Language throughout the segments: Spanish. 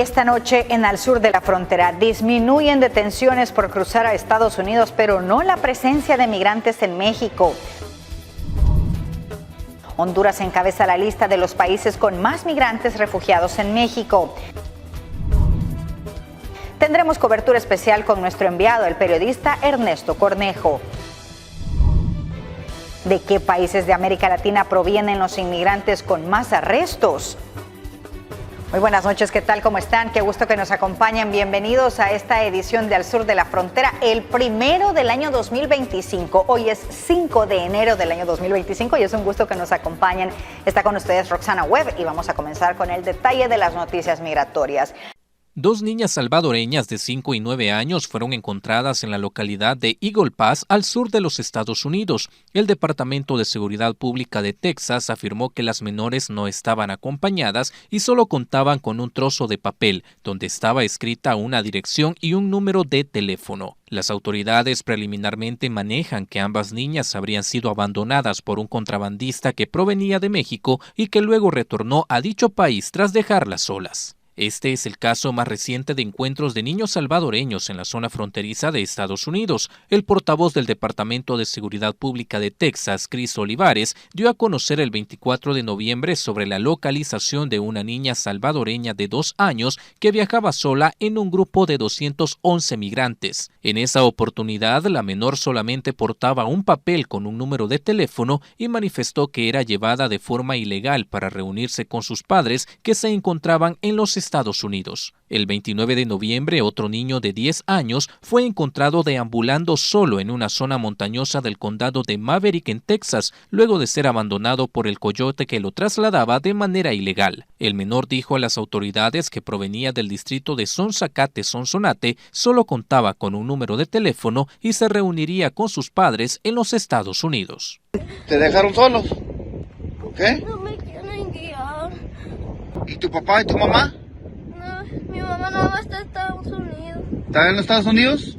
Esta noche en el sur de la frontera disminuyen detenciones por cruzar a Estados Unidos, pero no la presencia de migrantes en México. Honduras encabeza la lista de los países con más migrantes refugiados en México. Tendremos cobertura especial con nuestro enviado, el periodista Ernesto Cornejo. ¿De qué países de América Latina provienen los inmigrantes con más arrestos? Muy buenas noches, ¿qué tal? ¿Cómo están? Qué gusto que nos acompañen. Bienvenidos a esta edición de Al Sur de la Frontera, el primero del año 2025. Hoy es 5 de enero del año 2025 y es un gusto que nos acompañen. Está con ustedes Roxana Webb y vamos a comenzar con el detalle de las noticias migratorias. 2 niñas salvadoreñas de 5 y 9 años fueron encontradas en la localidad de Eagle Pass, al sur de los Estados Unidos. El Departamento de Seguridad Pública de Texas afirmó que las menores no estaban acompañadas y solo contaban con un trozo de papel, donde estaba escrita una dirección y un número de teléfono. Las autoridades preliminarmente manejan que ambas niñas habrían sido abandonadas por un contrabandista que provenía de México y que luego retornó a dicho país tras dejarlas solas. Este es el caso más reciente de encuentros de niños salvadoreños en la zona fronteriza de Estados Unidos. El portavoz del Departamento de Seguridad Pública de Texas, Chris Olivares, dio a conocer el 24 de noviembre sobre la localización de una niña salvadoreña de 2 años que viajaba sola en un grupo de 211 migrantes. En esa oportunidad, la menor solamente portaba un papel con un número de teléfono y manifestó que era llevada de forma ilegal para reunirse con sus padres que se encontraban en los Estados Unidos. El 29 de noviembre, otro niño de 10 años fue encontrado deambulando solo en una zona montañosa del condado de Maverick, en Texas, luego de ser abandonado por el coyote que lo trasladaba de manera ilegal. El menor dijo a las autoridades que provenía del distrito de Sonsacate, Sonsonate, solo contaba con un número de teléfono y se reuniría con sus padres en los Estados Unidos. ¿Te dejaron solos? ¿Qué? No me quieren guiar. ¿Y tu papá y tu mamá? Mi mamá no va hasta Estados Unidos. ¿Están en los Estados Unidos?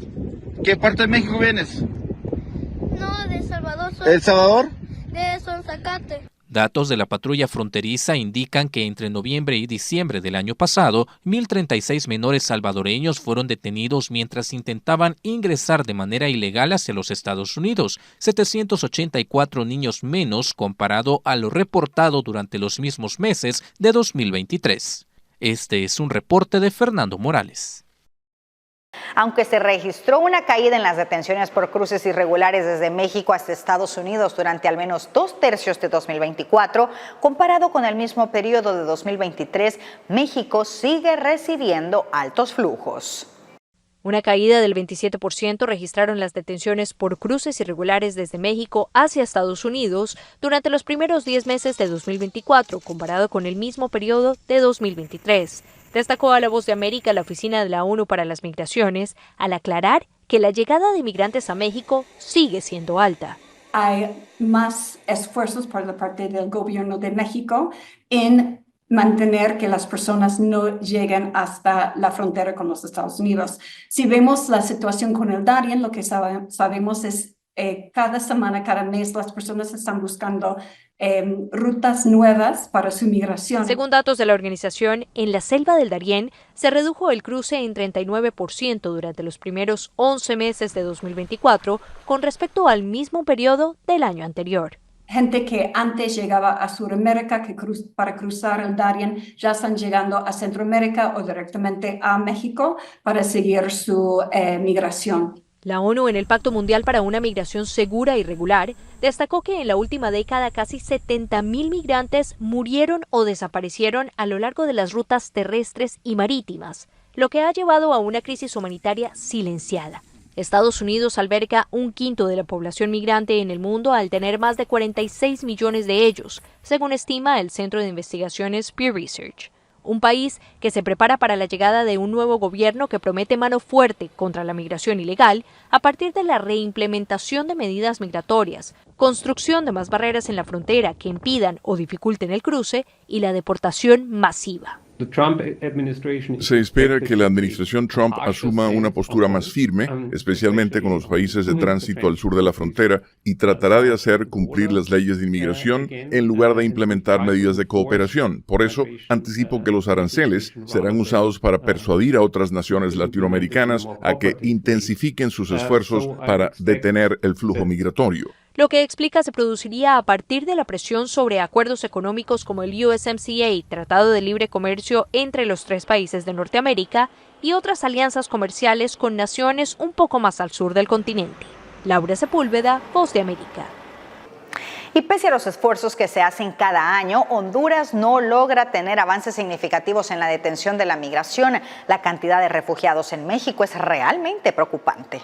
¿Qué parte de México vienes? No, de Salvador. ¿El Salvador? De Sonsacate. Datos de la patrulla fronteriza indican que entre noviembre y diciembre del año pasado, 1,036 menores salvadoreños fueron detenidos mientras intentaban ingresar de manera ilegal hacia los Estados Unidos, 784 niños menos comparado a lo reportado durante los mismos meses de 2023. Este es un reporte de Fernando Morales. Aunque se registró una caída en las detenciones por cruces irregulares desde México hasta Estados Unidos durante al menos 2/3 de 2024, comparado con el mismo periodo de 2023, México sigue recibiendo altos flujos. Una caída del 27% registraron las detenciones por cruces irregulares desde México hacia Estados Unidos durante los primeros 10 meses de 2024, comparado con el mismo periodo de 2023. Destacó a La Voz de América la Oficina de la ONU para las Migraciones al aclarar que la llegada de migrantes a México sigue siendo alta. Hay más esfuerzos por la parte del gobierno de México en mantener que las personas no lleguen hasta la frontera con los Estados Unidos. Si vemos la situación con el Darién, lo que sabemos es cada semana, cada mes, las personas están buscando rutas nuevas para su migración. Según datos de la organización, en la selva del Darién se redujo el cruce en 39% durante los primeros 11 meses de 2024 con respecto al mismo periodo del año anterior. Gente que antes llegaba a Sudamérica para cruzar el Darién ya están llegando a Centroamérica o directamente a México para seguir su migración. La ONU, en el Pacto Mundial para una Migración Segura y Regular, destacó que en la última década casi 70,000 migrantes murieron o desaparecieron a lo largo de las rutas terrestres y marítimas, lo que ha llevado a una crisis humanitaria silenciada. Estados Unidos alberga 1/5 de la población migrante en el mundo al tener más de 46 millones de ellos, según estima el Centro de Investigaciones Pew Research. Un país que se prepara para la llegada de un nuevo gobierno que promete mano fuerte contra la migración ilegal a partir de la reimplementación de medidas migratorias, construcción de más barreras en la frontera que impidan o dificulten el cruce y la deportación masiva. Se espera que la administración Trump asuma una postura más firme, especialmente con los países de tránsito al sur de la frontera, y tratará de hacer cumplir las leyes de inmigración en lugar de implementar medidas de cooperación. Por eso, anticipo que los aranceles serán usados para persuadir a otras naciones latinoamericanas a que intensifiquen sus esfuerzos para detener el flujo migratorio. Lo que explica se produciría a partir de la presión sobre acuerdos económicos como el USMCA, Tratado de Libre Comercio entre los 3 países de Norteamérica, y otras alianzas comerciales con naciones un poco más al sur del continente. Laura Sepúlveda, Voz de América. Y pese a los esfuerzos que se hacen cada año, Honduras no logra tener avances significativos en la detención de la migración. La cantidad de refugiados en México es realmente preocupante.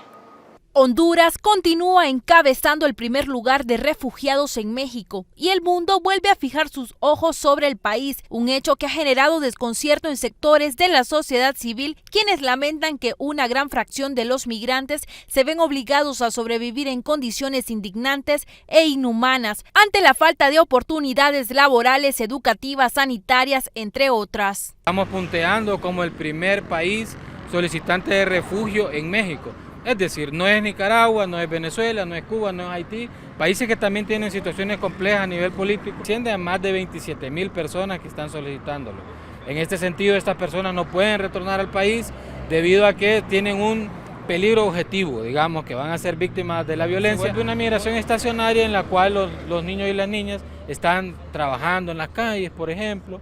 Honduras continúa encabezando el primer lugar de refugiados en México y el mundo vuelve a fijar sus ojos sobre el país, un hecho que ha generado desconcierto en sectores de la sociedad civil, quienes lamentan que una gran fracción de los migrantes se ven obligados a sobrevivir en condiciones indignantes e inhumanas ante la falta de oportunidades laborales, educativas, sanitarias, entre otras. Estamos punteando como el primer país solicitante de refugio en México. Es decir, no es Nicaragua, no es Venezuela, no es Cuba, no es Haití, países que también tienen situaciones complejas a nivel político. Asciende a más de 27,000 personas que están solicitándolo. En este sentido, estas personas no pueden retornar al país debido a que tienen un peligro objetivo, digamos, que van a ser víctimas de la violencia. Es una migración estacionaria en la cual los niños y las niñas están trabajando en las calles, por ejemplo.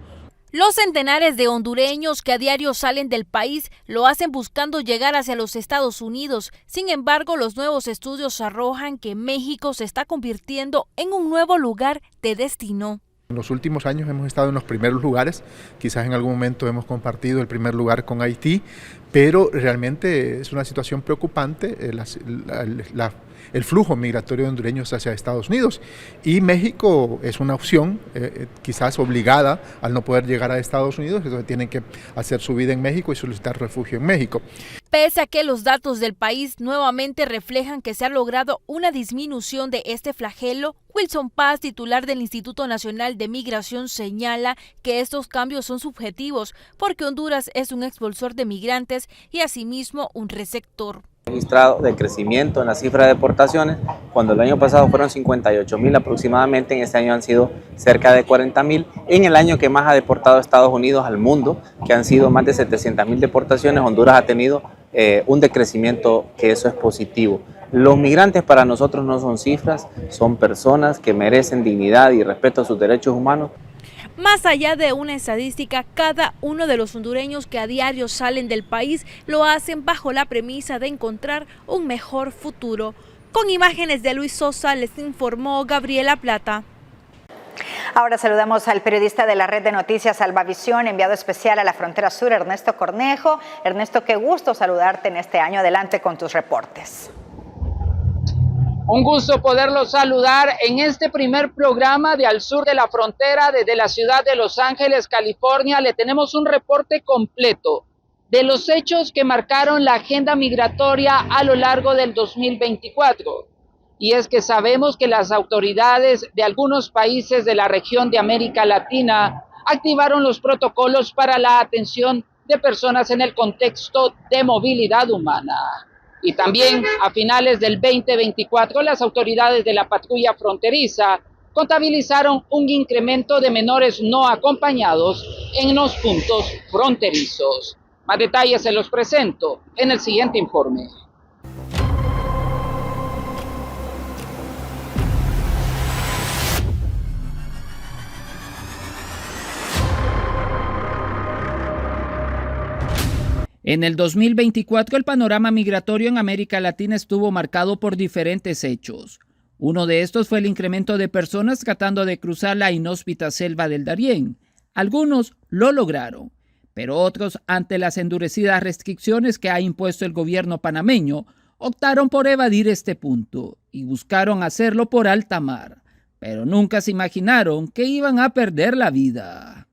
Los centenares de hondureños que a diario salen del país lo hacen buscando llegar hacia los Estados Unidos. Sin embargo, los nuevos estudios arrojan que México se está convirtiendo en un nuevo lugar de destino. En los últimos años hemos estado en los primeros lugares, quizás en algún momento hemos compartido el primer lugar con Haití, pero realmente es una situación preocupante el flujo migratorio de hondureños hacia Estados Unidos. Y México es una opción, quizás obligada al no poder llegar a Estados Unidos, entonces tienen que hacer su vida en México y solicitar refugio en México. Pese a que los datos del país nuevamente reflejan que se ha logrado una disminución de este flagelo, Wilson Paz, titular del Instituto Nacional de Migración, señala que estos cambios son subjetivos porque Honduras es un expulsor de migrantes y asimismo un receptor. Registrado de crecimiento en la cifra de deportaciones, cuando el año pasado fueron 58,000 aproximadamente, en este año han sido cerca de 40,000. En el año que más ha deportado Estados Unidos al mundo, que han sido más de 700,000 deportaciones, Honduras ha tenido un decrecimiento, que eso es positivo. Los migrantes para nosotros no son cifras, son personas que merecen dignidad y respeto a sus derechos humanos. Más allá de una estadística, cada uno de los hondureños que a diario salen del país lo hacen bajo la premisa de encontrar un mejor futuro. Con imágenes de Luis Sosa, les informó Gabriela Plata. Ahora saludamos al periodista de la red de noticias Salvavisión, enviado especial a la frontera sur, Ernesto Cornejo. Ernesto, qué gusto saludarte en este año. Adelante con tus reportes. Un gusto poderlo saludar en este primer programa de Al Sur de la Frontera desde la ciudad de Los Ángeles, California. Le tenemos un reporte completo de los hechos que marcaron la agenda migratoria a lo largo del 2024. Y es que sabemos que las autoridades de algunos países de la región de América Latina activaron los protocolos para la atención de personas en el contexto de movilidad humana. Y también a finales del 2024, las autoridades de la patrulla fronteriza contabilizaron un incremento de menores no acompañados en los puntos fronterizos. Más detalles se los presento en el siguiente informe. En el 2024, el panorama migratorio en América Latina estuvo marcado por diferentes hechos. Uno de estos fue el incremento de personas tratando de cruzar la inhóspita selva del Darién. Algunos lo lograron, pero otros, ante las endurecidas restricciones que ha impuesto el gobierno panameño, optaron por evadir este punto y buscaron hacerlo por alta mar, pero nunca se imaginaron que iban a perder la vida.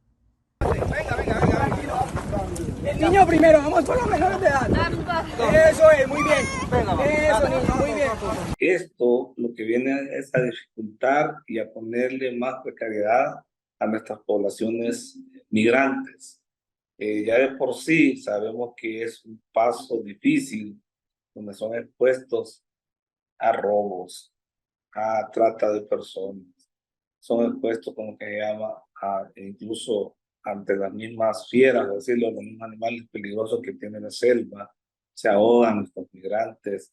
El niño primero, vamos con los menores de edad. Eso es, muy bien. Eso, niño, muy bien. Esto lo que viene es a dificultar y a ponerle más precariedad a nuestras poblaciones migrantes. Ya de por sí sabemos que es un paso difícil, donde son expuestos a robos, a trata de personas, son expuestos, como que se llama, incluso ante las mismas fieras, es decir, los mismos animales peligrosos que tienen la selva, se ahogan estos migrantes.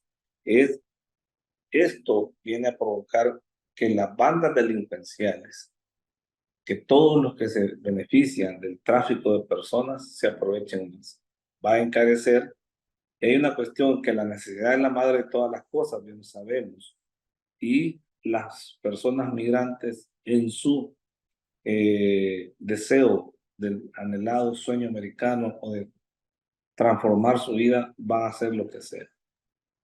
Esto viene a provocar que las bandas delincuenciales, que todos los que se benefician del tráfico de personas se aprovechen más. Va a encarecer. Y hay una cuestión que la necesidad es la madre de todas las cosas, bien lo sabemos. Y las personas migrantes en su deseo del anhelado sueño americano o de transformar su vida, van a hacer lo que sea.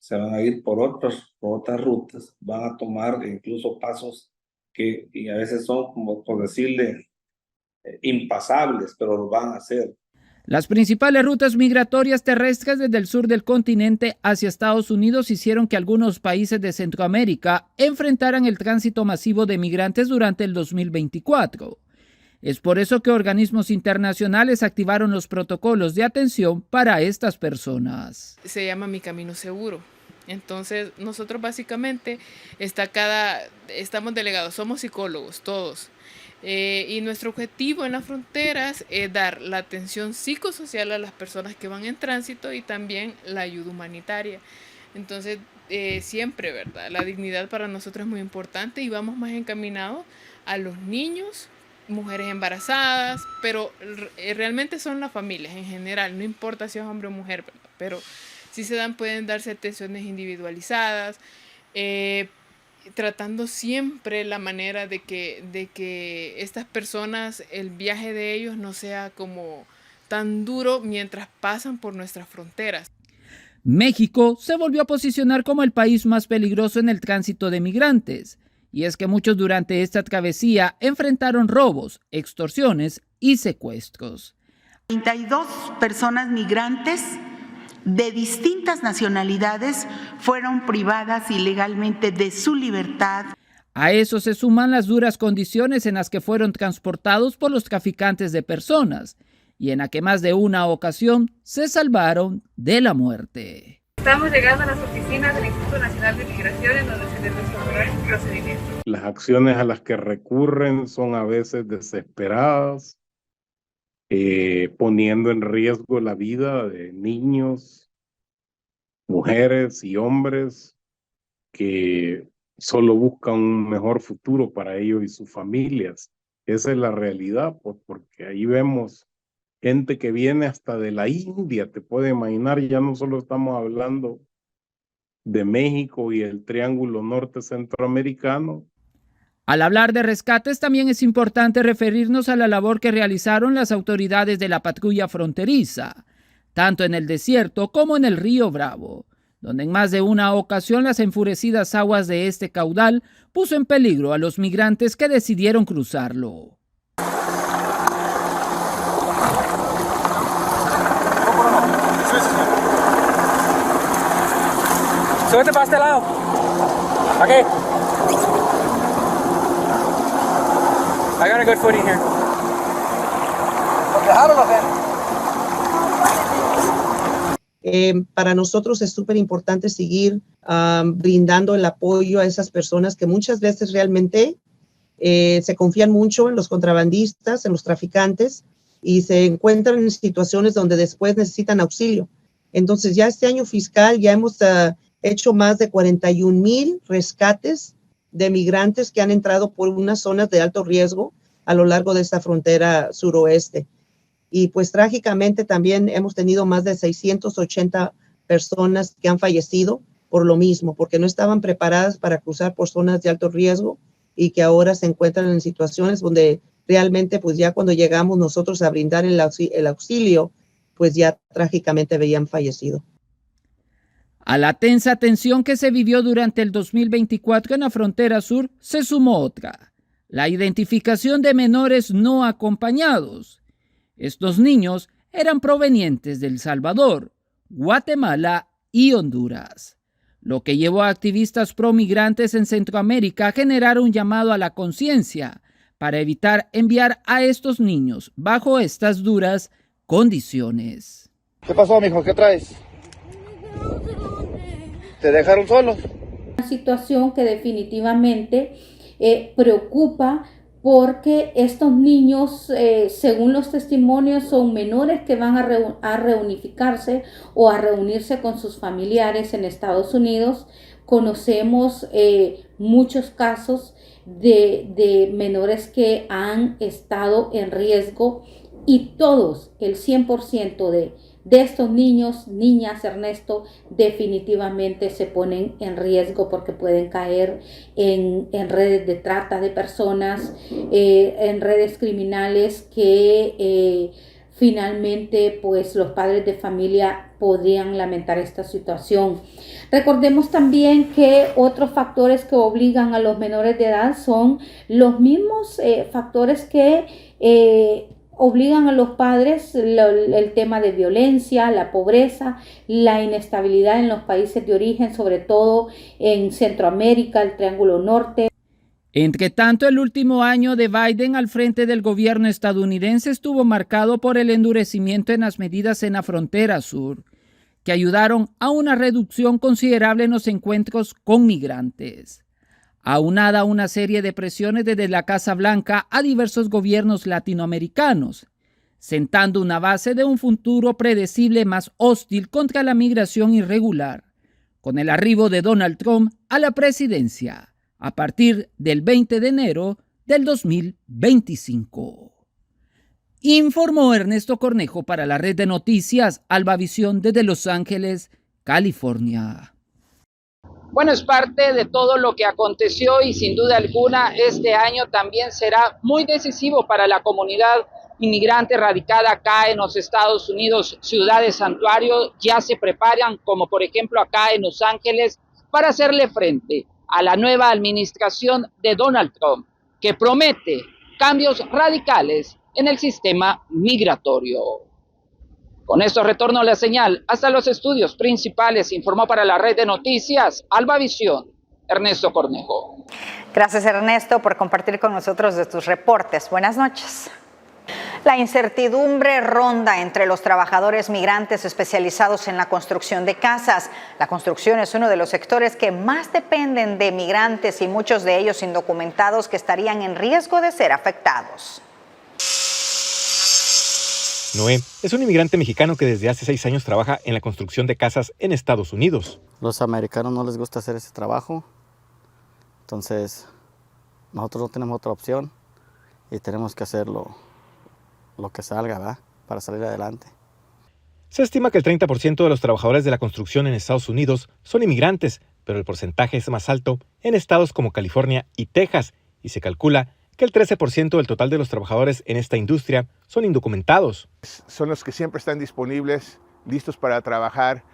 Se van a ir por otras rutas, van a tomar incluso pasos que y a veces son, como por decirle, impasables, pero lo van a hacer. Las principales rutas migratorias terrestres desde el sur del continente hacia Estados Unidos hicieron que algunos países de Centroamérica enfrentaran el tránsito masivo de migrantes durante el 2024. Es por eso que organismos internacionales activaron los protocolos de atención para estas personas. Se llama Mi Camino Seguro. Entonces, nosotros básicamente estamos delegados, somos psicólogos todos. Y nuestro objetivo en las fronteras es dar la atención psicosocial a las personas que van en tránsito y también la ayuda humanitaria. Entonces, siempre, ¿verdad? La dignidad para nosotros es muy importante y vamos más encaminados a los niños, mujeres embarazadas, pero realmente son las familias en general, no importa si es hombre o mujer, ¿verdad? Pero si pueden darse atenciones individualizadas, tratando siempre la manera de que estas personas, el viaje de ellos no sea como tan duro mientras pasan por nuestras fronteras. México se volvió a posicionar como el país más peligroso en el tránsito de migrantes. Y es que muchos durante esta travesía enfrentaron robos, extorsiones y secuestros. 32 personas migrantes de distintas nacionalidades fueron privadas ilegalmente de su libertad. A eso se suman las duras condiciones en las que fueron transportados por los traficantes de personas y en la que más de una ocasión se salvaron de la muerte. Estamos llegando a las oficinas del Instituto Nacional de Migración en donde se les resolverá el procedimiento. Las acciones a las que recurren son a veces desesperadas, poniendo en riesgo la vida de niños, mujeres y hombres que solo buscan un mejor futuro para ellos y sus familias. Esa es la realidad, pues, porque ahí vemos gente que viene hasta de la India, te puedes imaginar, ya no solo estamos hablando de México y el Triángulo Norte Centroamericano. Al hablar de rescates, también es importante referirnos a la labor que realizaron las autoridades de la patrulla fronteriza, tanto en el desierto como en el río Bravo, donde en más de una ocasión las enfurecidas aguas de este caudal puso en peligro a los migrantes que decidieron cruzarlo. Súbete para este lado. Aquí. I got a good footing here. Para nosotros es súper importante seguir brindando el apoyo a esas personas que muchas veces realmente se confían mucho en los contrabandistas, en los traficantes y se encuentran en situaciones donde después necesitan auxilio. Entonces ya este año fiscal ya hemos hecho más de 41,000 rescates de migrantes que han entrado por unas zonas de alto riesgo a lo largo de esta frontera suroeste. Y pues trágicamente también hemos tenido más de 680 personas que han fallecido por lo mismo, porque no estaban preparadas para cruzar por zonas de alto riesgo y que ahora se encuentran en situaciones donde realmente pues ya cuando llegamos nosotros a brindar el auxilio, pues ya trágicamente habían fallecido. A la tensa tensión que se vivió durante el 2024 en la frontera sur se sumó otra, la identificación de menores no acompañados. Estos niños eran provenientes de El Salvador, Guatemala y Honduras, lo que llevó a activistas promigrantes en Centroamérica a generar un llamado a la conciencia para evitar enviar a estos niños bajo estas duras condiciones. ¿Qué pasó, mijo? ¿Qué traes? ¿Te dejaron solo? Una situación que definitivamente preocupa porque estos niños, según los testimonios, son menores que van a reunificarse o a reunirse con sus familiares en Estados Unidos. Conocemos muchos casos de menores que han estado en riesgo y todos, el 100% de estos niños, niñas, Ernesto, definitivamente se ponen en riesgo porque pueden caer en redes de trata de personas, en redes criminales que finalmente pues los padres de familia podrían lamentar esta situación. Recordemos también que otros factores que obligan a los menores de edad son los mismos factores que obligan a los padres, el tema de violencia, la pobreza, la inestabilidad en los países de origen, sobre todo en Centroamérica, el Triángulo Norte. Entre tanto, el último año de Biden al frente del gobierno estadounidense estuvo marcado por el endurecimiento en las medidas en la frontera sur, que ayudaron a una reducción considerable en los encuentros con migrantes. Aunada a una serie de presiones desde la Casa Blanca a diversos gobiernos latinoamericanos, sentando una base de un futuro predecible más hostil contra la migración irregular, con el arribo de Donald Trump a la presidencia a partir del 20 de enero del 2025. Informó Ernesto Cornejo para la red de noticias Albavisión desde Los Ángeles, California. Bueno, es parte de todo lo que aconteció y sin duda alguna este año también será muy decisivo para la comunidad inmigrante radicada acá en los Estados Unidos. Ciudades santuario ya se preparan, como por ejemplo acá en Los Ángeles, para hacerle frente a la nueva administración de Donald Trump, que promete cambios radicales en el sistema migratorio. Con esto retorno la señal hasta los estudios principales. Informó para la red de noticias Albavisión, Ernesto Cornejo. Gracias, Ernesto, por compartir con nosotros de tus reportes. Buenas noches. La incertidumbre ronda entre los trabajadores migrantes especializados en la construcción de casas. La construcción es uno de los sectores que más dependen de migrantes y muchos de ellos indocumentados que estarían en riesgo de ser afectados. Noé es un inmigrante mexicano que desde hace 6 años trabaja en la construcción de casas en Estados Unidos. Los americanos no les gusta hacer ese trabajo, entonces nosotros no tenemos otra opción y tenemos que hacer lo que salga, ¿verdad? Para salir adelante. Se estima que el 30% de los trabajadores de la construcción en Estados Unidos son inmigrantes, pero el porcentaje es más alto en estados como California y Texas, y se calcula que el 13% del total de los trabajadores en esta industria son indocumentados. Son los que siempre están disponibles, listos para trabajar,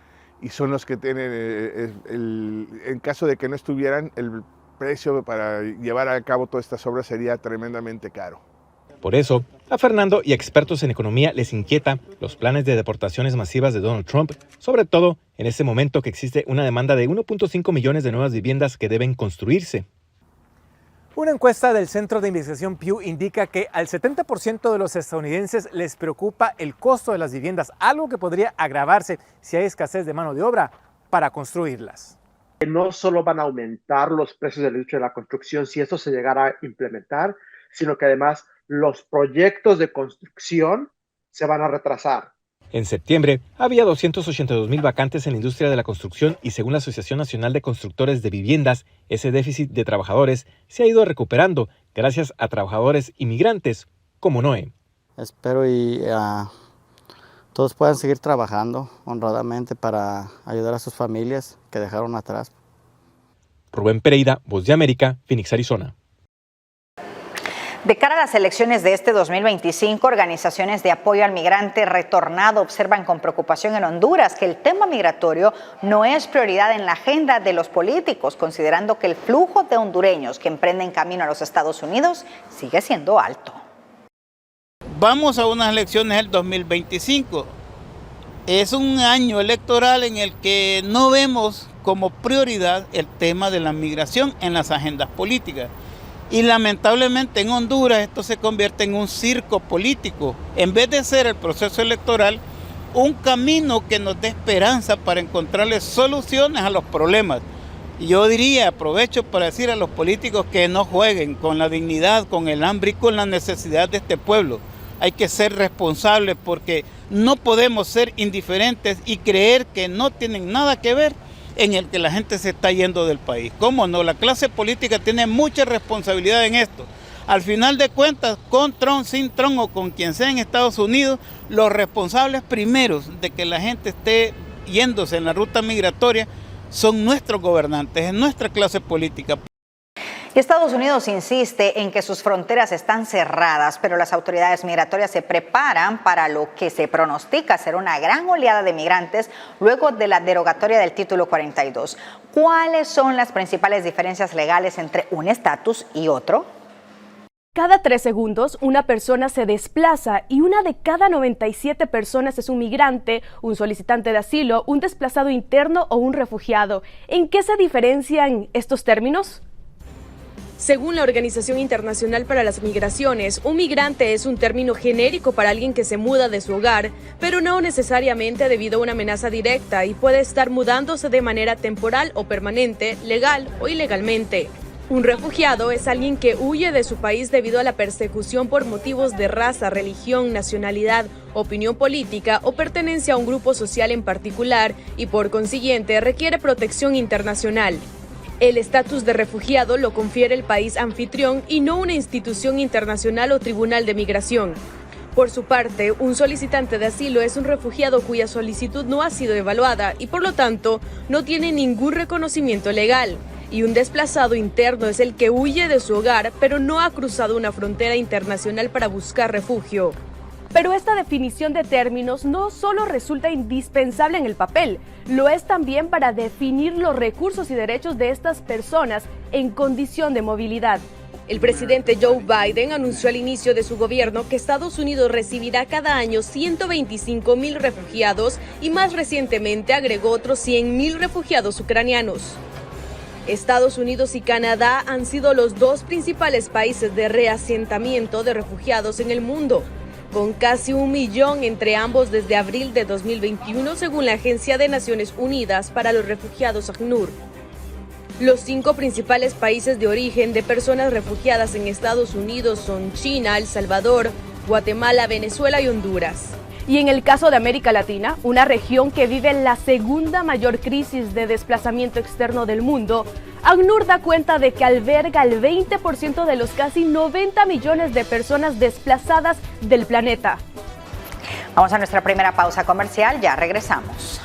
y son los que tienen, en caso de que no estuvieran, el precio para llevar a cabo todas estas obras sería tremendamente caro. Por eso, a Fernando y expertos en economía les inquieta los planes de deportaciones masivas de Donald Trump, sobre todo en este momento que existe una demanda de 1.5 millones de nuevas viviendas que deben construirse. Una encuesta del Centro de Investigación Pew indica que al 70% de los estadounidenses les preocupa el costo de las viviendas, algo que podría agravarse si hay escasez de mano de obra para construirlas. No solo van a aumentar los precios de la industria de la construcción si esto se llegara a implementar, sino que además los proyectos de construcción se van a retrasar. En septiembre, había 282,000 vacantes en la industria de la construcción y según la Asociación Nacional de Constructores de Viviendas, ese déficit de trabajadores se ha ido recuperando gracias a trabajadores inmigrantes como Noé. Espero y todos puedan seguir trabajando honradamente para ayudar a sus familias que dejaron atrás. Rubén Pereira, Voz de América, Phoenix, Arizona. De cara a las elecciones de este 2025, organizaciones de apoyo al migrante retornado observan con preocupación en Honduras que el tema migratorio no es prioridad en la agenda de los políticos, considerando que el flujo de hondureños que emprenden camino a los Estados Unidos sigue siendo alto. Vamos a unas elecciones el 2025. Es un año electoral en el que no vemos como prioridad el tema de la migración en las agendas políticas. Y lamentablemente en Honduras esto se convierte en un circo político. En vez de ser el proceso electoral un camino que nos dé esperanza para encontrarle soluciones a los problemas. Y yo diría, aprovecho para decir a los políticos que no jueguen con la dignidad, con el hambre y con la necesidad de este pueblo. Hay que ser responsables porque no podemos ser indiferentes y creer que no tienen nada que ver en el que la gente se está yendo del país. ¿Cómo no? La clase política tiene mucha responsabilidad en esto. Al final de cuentas, con Trump, sin Trump o con quien sea en Estados Unidos, los responsables primeros de que la gente esté yéndose en la ruta migratoria son nuestros gobernantes, es nuestra clase política. Estados Unidos insiste en que sus fronteras están cerradas, pero las autoridades migratorias se preparan para lo que se pronostica ser una gran oleada de migrantes luego de la derogatoria del Título 42. ¿Cuáles son las principales diferencias legales entre un estatus y otro? Cada 3 segundos una persona se desplaza y una de cada 97 personas es un migrante, un solicitante de asilo, un desplazado interno o un refugiado. ¿En qué se diferencian estos términos? Según la Organización Internacional para las Migraciones, un migrante es un término genérico para alguien que se muda de su hogar, pero no necesariamente debido a una amenaza directa y puede estar mudándose de manera temporal o permanente, legal o ilegalmente. Un refugiado es alguien que huye de su país debido a la persecución por motivos de raza, religión, nacionalidad, opinión política o pertenencia a un grupo social en particular y por consiguiente requiere protección internacional. El estatus de refugiado lo confiere el país anfitrión y no una institución internacional o tribunal de migración. Por su parte, un solicitante de asilo es un refugiado cuya solicitud no ha sido evaluada y por lo tanto no tiene ningún reconocimiento legal. Y un desplazado interno es el que huye de su hogar, pero no ha cruzado una frontera internacional para buscar refugio. Pero esta definición de términos no solo resulta indispensable en el papel, lo es también para definir los recursos y derechos de estas personas en condición de movilidad. El presidente Joe Biden anunció al inicio de su gobierno que Estados Unidos recibirá cada año 125,000 refugiados y más recientemente agregó otros 100,000 refugiados ucranianos. Estados Unidos y Canadá han sido los 2 principales países de reasentamiento de refugiados en el mundo, con casi 1 millón entre ambos desde abril de 2021, según la Agencia de Naciones Unidas para los Refugiados ACNUR. Los 5 principales países de origen de personas refugiadas en Estados Unidos son China, El Salvador, Guatemala, Venezuela y Honduras. Y en el caso de América Latina, una región que vive la segunda mayor crisis de desplazamiento externo del mundo, ACNUR da cuenta de que alberga el 20% de los casi 90 millones de personas desplazadas del planeta. Vamos a nuestra primera pausa comercial, ya regresamos.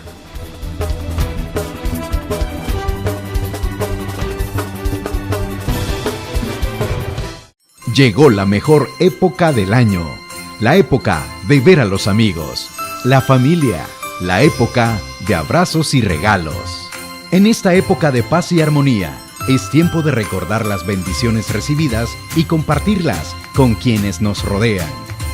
Llegó la mejor época del año. La época de ver a los amigos, la familia, la época de abrazos y regalos. En esta época de paz y armonía, es tiempo de recordar las bendiciones recibidas y compartirlas con quienes nos rodean.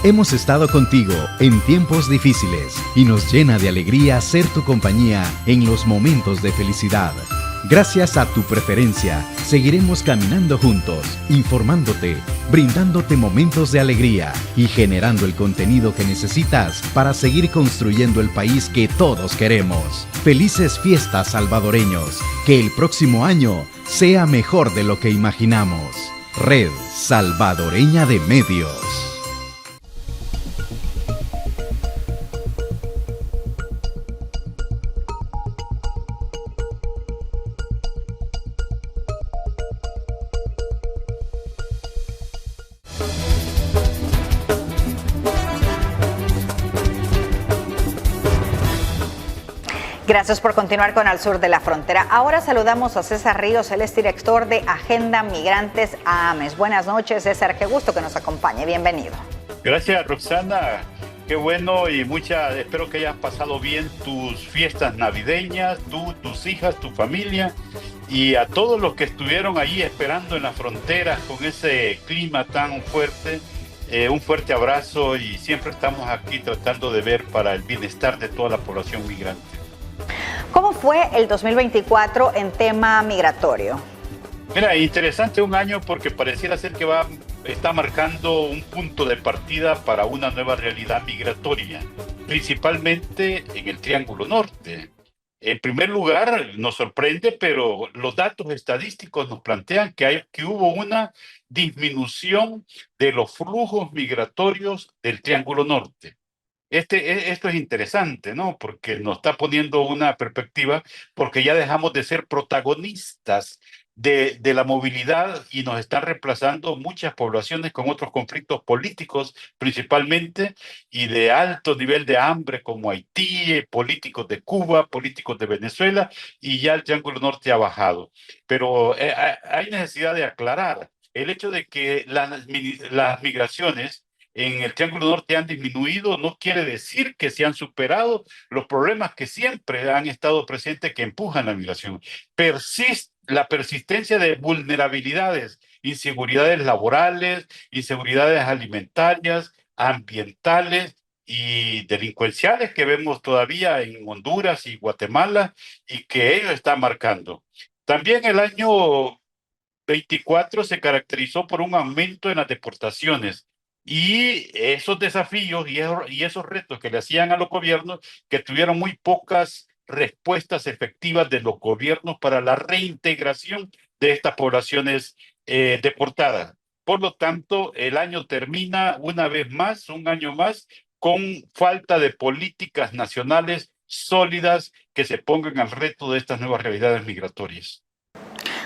Hemos estado contigo en tiempos difíciles y nos llena de alegría ser tu compañía en los momentos de felicidad. Gracias a tu preferencia, seguiremos caminando juntos, informándote, brindándote momentos de alegría y generando el contenido que necesitas para seguir construyendo el país que todos queremos. Felices fiestas, salvadoreños. Que el próximo año sea mejor de lo que imaginamos. Red Salvadoreña de Medios. Gracias por continuar con Al Sur de la Frontera. Ahora saludamos a César Ríos, él es director de Agenda Migrantes AMES. Buenas noches, César, qué gusto que nos acompañe, bienvenido. Gracias, Roxana, qué bueno y espero que hayas pasado bien tus fiestas navideñas, tú, tus hijas, tu familia y a todos los que estuvieron allí esperando en la frontera con ese clima tan fuerte. Un fuerte abrazo y siempre estamos aquí tratando de ver para el bienestar de toda la población migrante. ¿Cómo fue el 2024 en tema migratorio? Mira, interesante un año porque pareciera ser que está marcando un punto de partida para una nueva realidad migratoria, principalmente en el Triángulo Norte. En primer lugar, nos sorprende, pero los datos estadísticos nos plantean que hubo una disminución de los flujos migratorios del Triángulo Norte. Esto es interesante, ¿no? Porque nos está poniendo una perspectiva, porque ya dejamos de ser protagonistas de la movilidad y nos están reemplazando muchas poblaciones con otros conflictos políticos principalmente y de alto nivel de hambre como Haití, políticos de Cuba, políticos de Venezuela, y ya el Triángulo Norte ha bajado. Pero hay necesidad de aclarar el hecho de que las migraciones en el Triángulo Norte han disminuido, no quiere decir que se han superado los problemas que siempre han estado presentes que empujan la migración. Persiste la persistencia de vulnerabilidades, inseguridades laborales, inseguridades alimentarias, ambientales y delincuenciales que vemos todavía en Honduras y Guatemala y que ellos están marcando. También el año 24 se caracterizó por un aumento en las deportaciones y esos desafíos y esos retos que le hacían a los gobiernos que tuvieron muy pocas respuestas efectivas de los gobiernos para la reintegración de estas poblaciones deportadas. Por lo tanto, el año termina una vez más, un año más, con falta de políticas nacionales sólidas que se pongan al reto de estas nuevas realidades migratorias.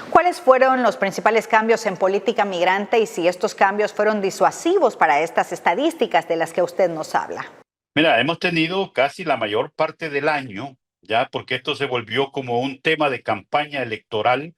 ¿Cuáles fueron los principales cambios en política migrante y si estos cambios fueron disuasivos para estas estadísticas de las que usted nos habla? Mira, hemos tenido casi la mayor parte del año, ya, porque esto se volvió como un tema de campaña electoral,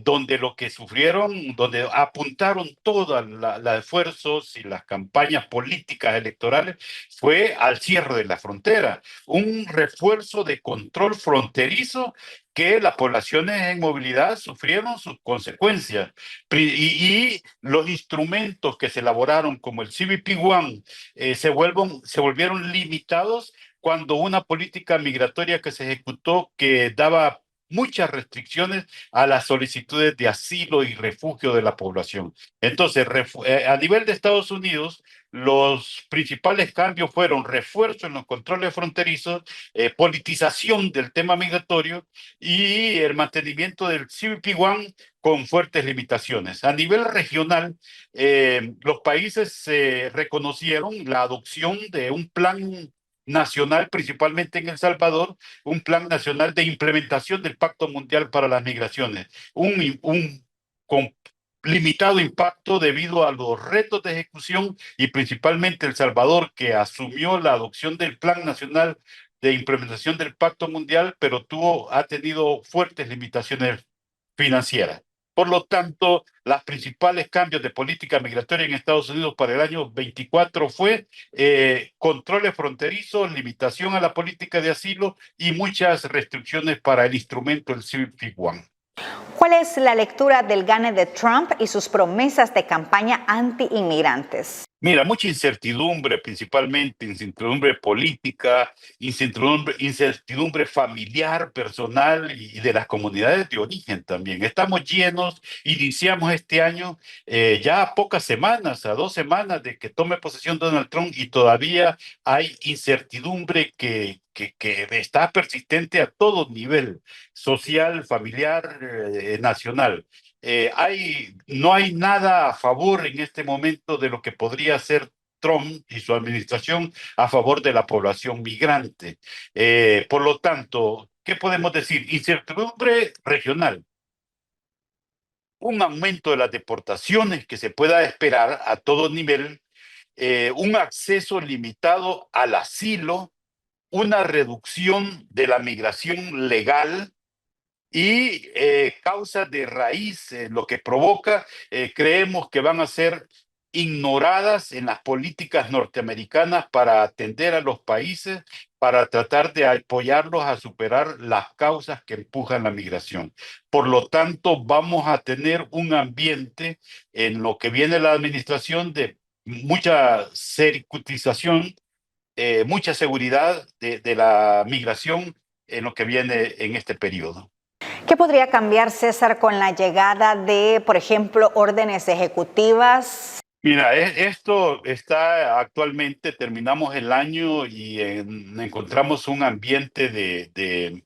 donde lo que sufrieron, donde apuntaron todos los esfuerzos y las campañas políticas electorales fue al cierre de la frontera, un refuerzo de control fronterizo que las poblaciones en movilidad sufrieron sus consecuencias. Y los instrumentos que se elaboraron, como el CBP-1, se volvieron limitados cuando una política migratoria que se ejecutó que daba muchas restricciones a las solicitudes de asilo y refugio de la población. Entonces, a nivel de Estados Unidos, los principales cambios fueron refuerzo en los controles fronterizos, politización del tema migratorio y el mantenimiento del CBP-1 con fuertes limitaciones. A nivel regional, los países reconocieron la adopción de un plan nacional, principalmente en El Salvador, un plan nacional de implementación del Pacto Mundial para las Migraciones, con limitado impacto debido a los retos de ejecución y principalmente El Salvador, que asumió la adopción del Plan Nacional de Implementación del Pacto Mundial, pero ha tenido fuertes limitaciones financieras. Por lo tanto, los principales cambios de política migratoria en Estados Unidos para el año 24 fue controles fronterizos, limitación a la política de asilo y muchas restricciones para el instrumento del CBP-1. ¿Cuál es la lectura del gane de Trump y sus promesas de campaña anti-inmigrantes? Mira, mucha incertidumbre, principalmente incertidumbre política, incertidumbre familiar, personal y de las comunidades de origen también. Estamos llenos, iniciamos este año ya a pocas semanas, a 2 semanas de que tome posesión Donald Trump y todavía hay incertidumbre que está persistente a todo nivel, social, familiar, nacional. No hay nada a favor en este momento de lo que podría hacer Trump y su administración a favor de la población migrante. Por lo tanto, ¿qué podemos decir? Incertidumbre regional. Un aumento de las deportaciones que se pueda esperar a todo nivel, un acceso limitado al asilo, una reducción de la migración legal, y causas de raíz, lo que provoca, creemos que van a ser ignoradas en las políticas norteamericanas para atender a los países, para tratar de apoyarlos a superar las causas que empujan la migración. Por lo tanto, vamos a tener un ambiente en lo que viene la administración de mucha securitización, mucha seguridad de la migración en lo que viene en este periodo. ¿Qué podría cambiar, César, con la llegada de, por ejemplo, órdenes ejecutivas? Mira, esto está actualmente, terminamos el año y encontramos un ambiente de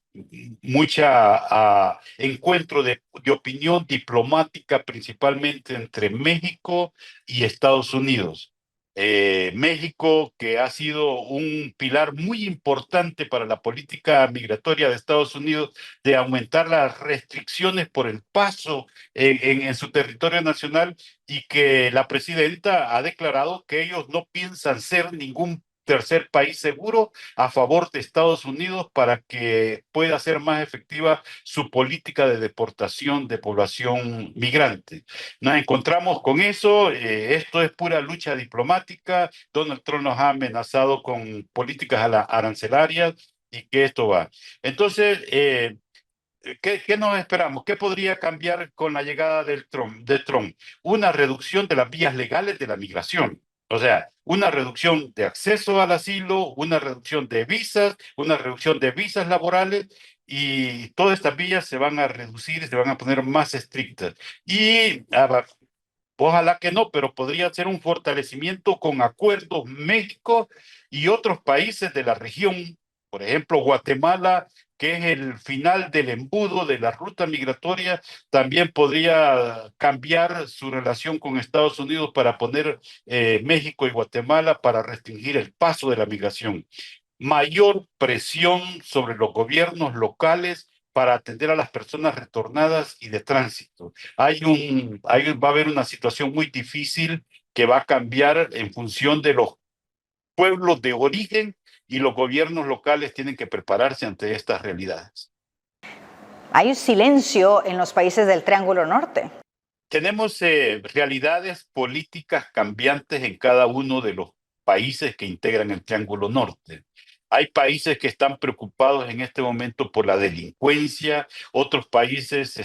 mucha encuentro de opinión diplomática, principalmente entre México y Estados Unidos. México, que ha sido un pilar muy importante para la política migratoria de Estados Unidos, de aumentar las restricciones por el paso en su territorio nacional, y que la presidenta ha declarado que ellos no piensan ser ningún tercer país seguro a favor de Estados Unidos para que pueda ser más efectiva su política de deportación de población migrante. Nos encontramos con eso, esto es pura lucha diplomática. Donald Trump nos ha amenazado con políticas arancelarias y que esto va. Entonces, ¿qué nos esperamos? ¿Qué podría cambiar con la llegada de Trump? Una reducción de las vías legales de la migración. O sea, una reducción de acceso al asilo, una reducción de visas, una reducción de visas laborales, y todas estas vías se van a reducir y se van a poner más estrictas. Y ojalá que no, pero podría ser un fortalecimiento con acuerdos México y otros países de la región, por ejemplo, Guatemala, que es el final del embudo de la ruta migratoria, también podría cambiar su relación con Estados Unidos para poner México y Guatemala para restringir el paso de la migración. Mayor presión sobre los gobiernos locales para atender a las personas retornadas y de tránsito. Va a haber una situación muy difícil que va a cambiar en función de los pueblos de origen, y los gobiernos locales tienen que prepararse ante estas realidades. Hay un silencio en los países del Triángulo Norte. Tenemos realidades políticas cambiantes en cada uno de los países que integran el Triángulo Norte. Hay países que están preocupados en este momento por la delincuencia, otros países,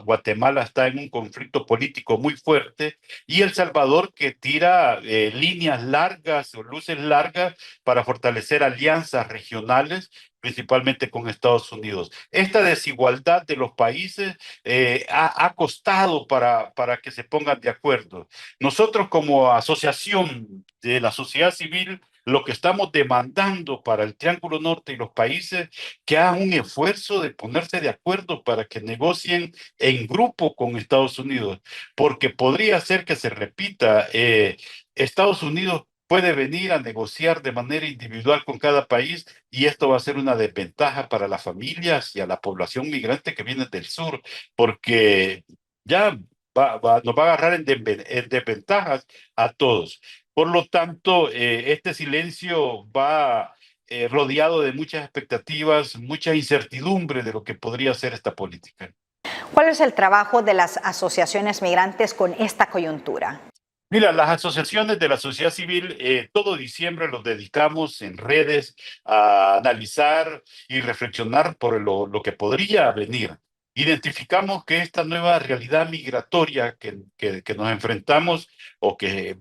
Guatemala está en un conflicto político muy fuerte, y El Salvador, que tira líneas largas o luces largas para fortalecer alianzas regionales, principalmente con Estados Unidos. Esta desigualdad de los países ha costado para que se pongan de acuerdo. Nosotros, como asociación de la sociedad civil, lo que estamos demandando para el Triángulo Norte y los países, que hagan un esfuerzo de ponerse de acuerdo para que negocien en grupo con Estados Unidos, porque podría ser que se repita. Estados Unidos puede venir a negociar de manera individual con cada país, y esto va a ser una desventaja para las familias y a la población migrante que viene del sur, porque ya nos va a agarrar en desventajas a todos. Por lo tanto, este silencio va rodeado de muchas expectativas, mucha incertidumbre de lo que podría ser esta política. ¿Cuál es el trabajo de las asociaciones migrantes con esta coyuntura? Mira, las asociaciones de la sociedad civil, todo diciembre los dedicamos en redes a analizar y reflexionar por lo que podría venir. Identificamos que esta nueva realidad migratoria que nos enfrentamos, o que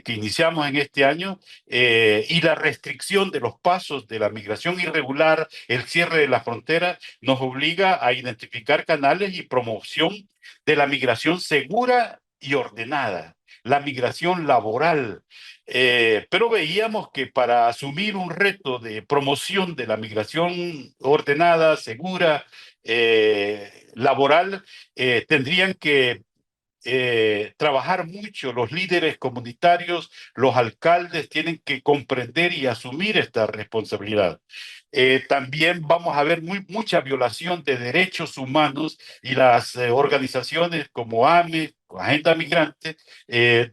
iniciamos en este año, y la restricción de los pasos de la migración irregular, el cierre de la frontera, nos obliga a identificar canales y promoción de la migración segura y ordenada, la migración laboral. Pero veíamos que para asumir un reto de promoción de la migración ordenada, segura, laboral, tendrían que trabajar mucho los líderes comunitarios, los alcaldes tienen que comprender y asumir esta responsabilidad. También vamos a ver mucha violación de derechos humanos, y las organizaciones como AME, Agenda Migrante,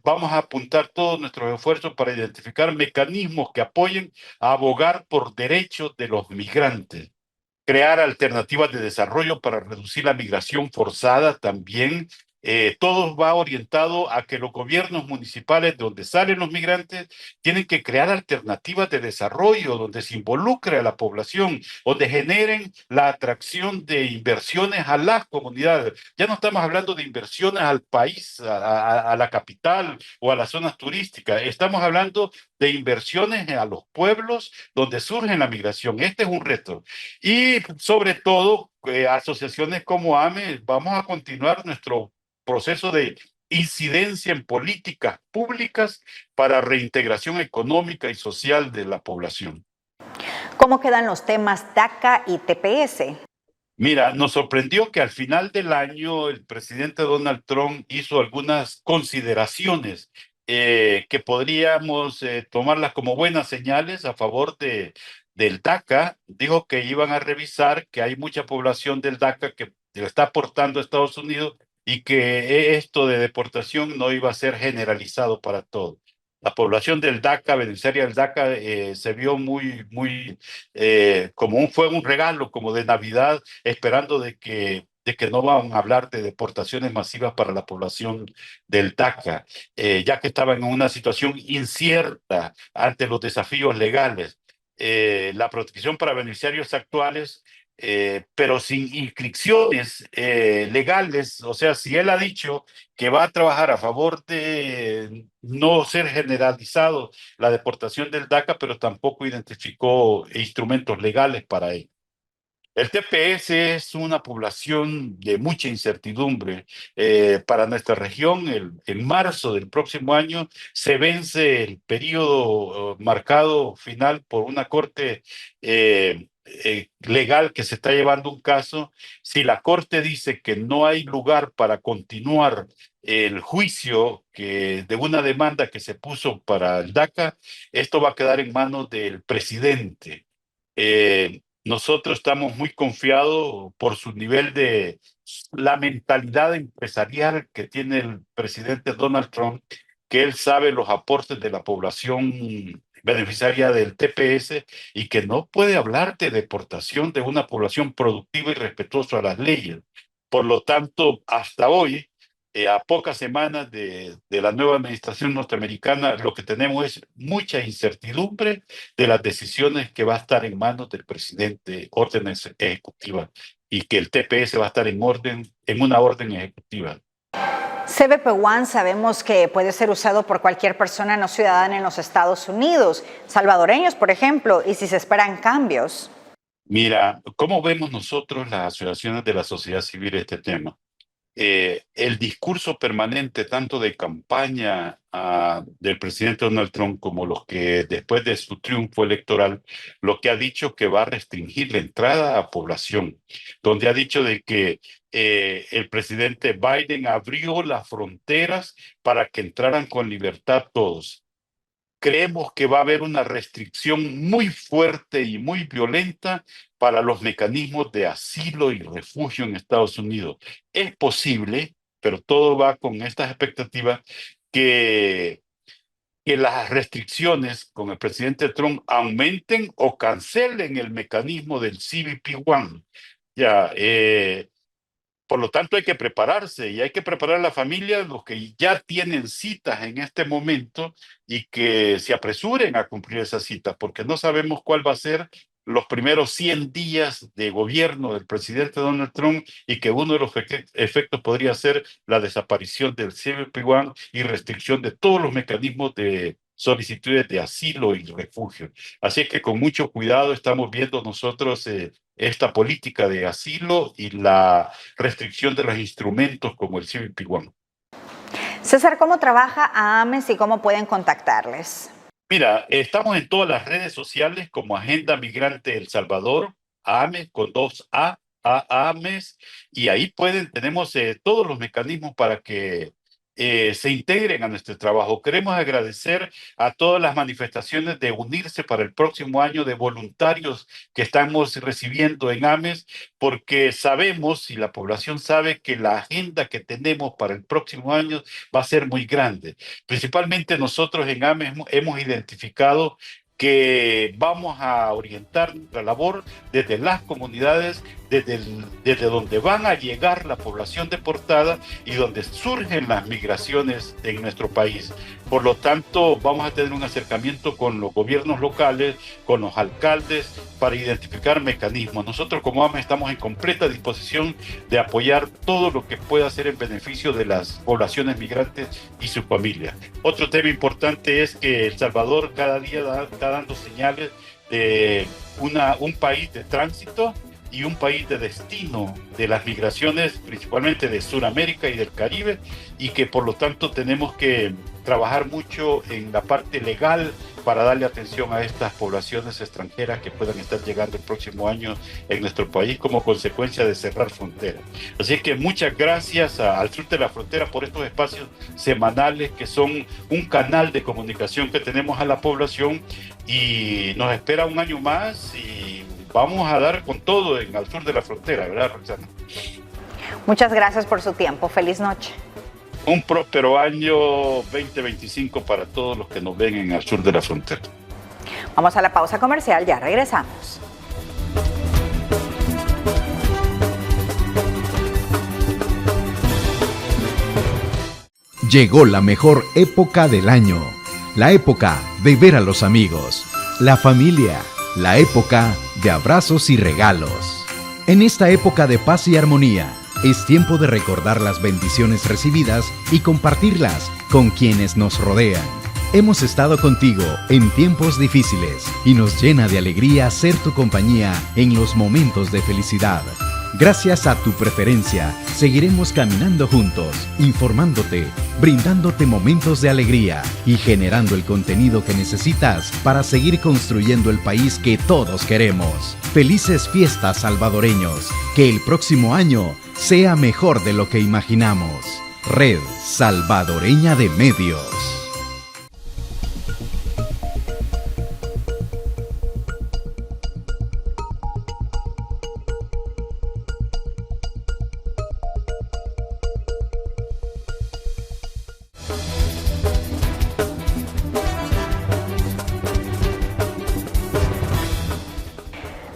vamos a apuntar todos nuestros esfuerzos para identificar mecanismos que apoyen a abogar por derechos de los migrantes. Crear alternativas de desarrollo para reducir la migración forzada también. Todo va orientado a que los gobiernos municipales donde salen los migrantes tienen que crear alternativas de desarrollo donde se involucre a la población, donde generen la atracción de inversiones a las comunidades. Ya no estamos hablando de inversiones al país, a la capital o a las zonas turísticas. Estamos hablando de inversiones a los pueblos donde surge la migración. Este es un reto. Y sobre todo, asociaciones como AME vamos a continuar nuestro proceso de incidencia en políticas públicas para reintegración económica y social de la población. ¿Cómo quedan los temas DACA y TPS? Mira, nos sorprendió que al final del año el presidente Donald Trump hizo algunas consideraciones que podríamos tomarlas como buenas señales a favor del DACA. Dijo que iban a revisar que hay mucha población del DACA que le está aportando a Estados Unidos y que esto de deportación no iba a ser generalizado para todos. La población del DACA, beneficiaria del DACA, se vio muy como fue un regalo, como de Navidad, esperando de que no van a hablar de deportaciones masivas para la población del DACA, ya que estaban en una situación incierta ante los desafíos legales. La protección para beneficiarios actuales, pero sin inscripciones legales. O sea, si él ha dicho que va a trabajar a favor de no ser generalizado la deportación del DACA, pero tampoco identificó instrumentos legales para ello. El TPS es una población de mucha incertidumbre para nuestra región. En marzo del próximo año se vence el periodo marcado final por una corte legal que se está llevando un caso. Si la corte dice que no hay lugar para continuar el juicio de una demanda que se puso para el DACA, esto va a quedar en manos del presidente. Nosotros estamos muy confiados por su nivel de la mentalidad empresarial que tiene el presidente Donald Trump, que él sabe los aportes de la población beneficiaria del TPS y que no puede hablar de deportación de una población productiva y respetuosa a las leyes. Por lo tanto, hasta hoy, a pocas semanas de la nueva administración norteamericana, lo que tenemos es mucha incertidumbre de las decisiones que va a estar en manos del presidente, órdenes ejecutivas, y que el TPS va a estar en una orden ejecutiva. CBP-1 sabemos que puede ser usado por cualquier persona no ciudadana en los Estados Unidos, salvadoreños, por ejemplo, y si se esperan cambios. Mira, ¿cómo vemos nosotros las asociaciones de la sociedad civil este tema? El discurso permanente tanto de campaña del presidente Donald Trump como los que después de su triunfo electoral, lo que ha dicho que va a restringir la entrada a población, donde ha dicho de que el presidente Biden abrió las fronteras para que entraran con libertad todos. Creemos que va a haber una restricción muy fuerte y muy violenta para los mecanismos de asilo y refugio en Estados Unidos. Es posible, pero todo va con estas expectativas, que las restricciones con el presidente Trump aumenten o cancelen el mecanismo del CBP-1. Por lo tanto, hay que prepararse y hay que preparar a la familia, los que ya tienen citas en este momento, y que se apresuren a cumplir esas citas, porque no sabemos cuál va a ser los primeros 100 días de gobierno del presidente Donald Trump, y que uno de los efectos podría ser la desaparición del CBP-1 y restricción de todos los mecanismos de solicitudes de asilo y refugio. Así que con mucho cuidado estamos viendo nosotros esta política de asilo y la restricción de los instrumentos como el CBP-1. César, ¿cómo trabaja AMES y cómo pueden contactarles? Mira, estamos en todas las redes sociales como Agenda Migrante El Salvador, AMES con 2A, AMES, y ahí tenemos todos los mecanismos para que se integren a nuestro trabajo. Queremos agradecer a todas las manifestaciones de unirse para el próximo año de voluntarios que estamos recibiendo en AMES, porque sabemos y la población sabe que la agenda que tenemos para el próximo año va a ser muy grande. Principalmente nosotros en AMES hemos identificado que vamos a orientar nuestra labor desde las comunidades, desde donde van a llegar la población deportada y donde surgen las migraciones en nuestro país. Por lo tanto, vamos a tener un acercamiento con los gobiernos locales, con los alcaldes, para identificar mecanismos. Nosotros como AMES estamos en completa disposición de apoyar todo lo que pueda ser en beneficio de las poblaciones migrantes y sus familias. Otro tema importante es que El Salvador cada día está dando señales de un país de tránsito y un país de destino de las migraciones, principalmente de Sudamérica y del Caribe, y que por lo tanto tenemos que trabajar mucho en la parte legal para darle atención a estas poblaciones extranjeras que puedan estar llegando el próximo año en nuestro país como consecuencia de cerrar fronteras. Así que muchas gracias al Sur de la Frontera por estos espacios semanales que son un canal de comunicación que tenemos a la población, y nos espera un año más y vamos a dar con todo en Al Sur de la Frontera, ¿verdad, Roxana? Muchas gracias por su tiempo. Feliz noche. Un próspero año 2025 para todos los que nos ven en Al Sur de la Frontera. Vamos a la pausa comercial, ya regresamos. Llegó la mejor época del año, la época de ver a los amigos, la familia, la época de abrazos y regalos. En esta época de paz y armonía, es tiempo de recordar las bendiciones recibidas y compartirlas con quienes nos rodean. Hemos estado contigo en tiempos difíciles y nos llena de alegría ser tu compañía en los momentos de felicidad. Gracias a tu preferencia, seguiremos caminando juntos, informándote, brindándote momentos de alegría y generando el contenido que necesitas para seguir construyendo el país que todos queremos. Felices fiestas, salvadoreños. Que el próximo año sea mejor de lo que imaginamos. Red Salvadoreña de Medios.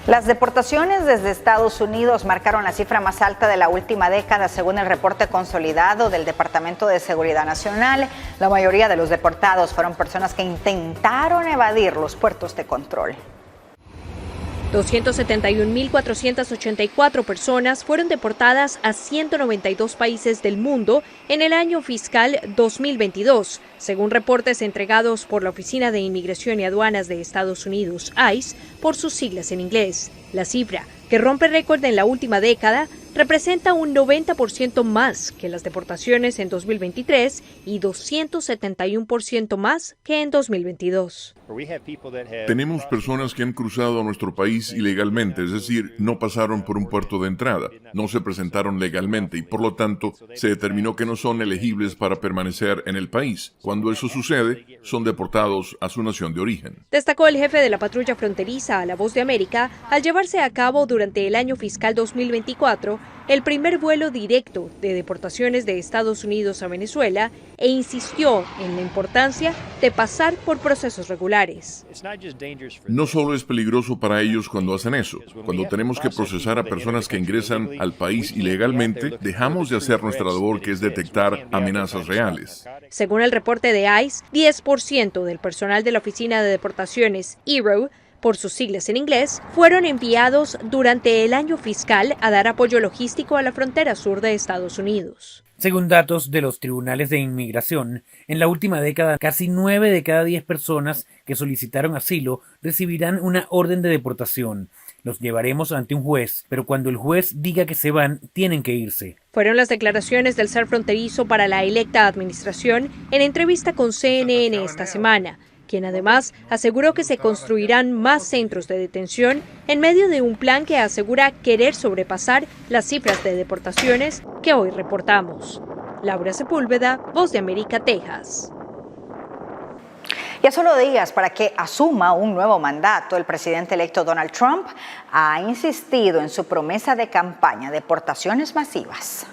Las deportaciones desde Estados Unidos marcaron la cifra más alta de la última década, según el reporte consolidado del Departamento de Seguridad Nacional. La mayoría de los deportados fueron personas que intentaron evadir los puertos de control. 271.484 personas fueron deportadas a 192 países del mundo en el año fiscal 2022, según reportes entregados por la Oficina de Inmigración y Aduanas de Estados Unidos, ICE, por sus siglas en inglés. La cifra, que rompe récord en la última década, representa un 90% más que las deportaciones en 2023 y 271% más que en 2022. Tenemos personas que han cruzado a nuestro país ilegalmente, es decir, no pasaron por un puerto de entrada, no se presentaron legalmente y por lo tanto se determinó que no son elegibles para permanecer en el país. Cuando eso sucede, son deportados a su nación de origen. Destacó el jefe de la patrulla fronteriza a La Voz de América al llevarse a cabo durante el año fiscal 2024 el primer vuelo directo de deportaciones de Estados Unidos a Venezuela e insistió en la importancia de pasar por procesos regulares. No solo es peligroso para ellos cuando hacen eso. Cuando tenemos que procesar a personas que ingresan al país ilegalmente, dejamos de hacer nuestra labor, que es detectar amenazas reales. Según el reporte de ICE, 10% del personal de la Oficina de Deportaciones, ERO, por sus siglas en inglés, fueron enviados durante el año fiscal a dar apoyo logístico a la frontera sur de Estados Unidos. Según datos de los tribunales de inmigración, en la última década, casi 9 de cada 10 personas que solicitaron asilo recibirán una orden de deportación. Los llevaremos ante un juez, pero cuando el juez diga que se van, tienen que irse. Fueron las declaraciones del ser fronterizo para la electa administración en entrevista con CNN esta semana, quien además aseguró que se construirán más centros de detención en medio de un plan que asegura querer sobrepasar las cifras de deportaciones que hoy reportamos. Laura Sepúlveda, Voz de América, Texas. Y a solo días para que asuma un nuevo mandato, el presidente electo Donald Trump ha insistido en su promesa de campaña de deportaciones masivas.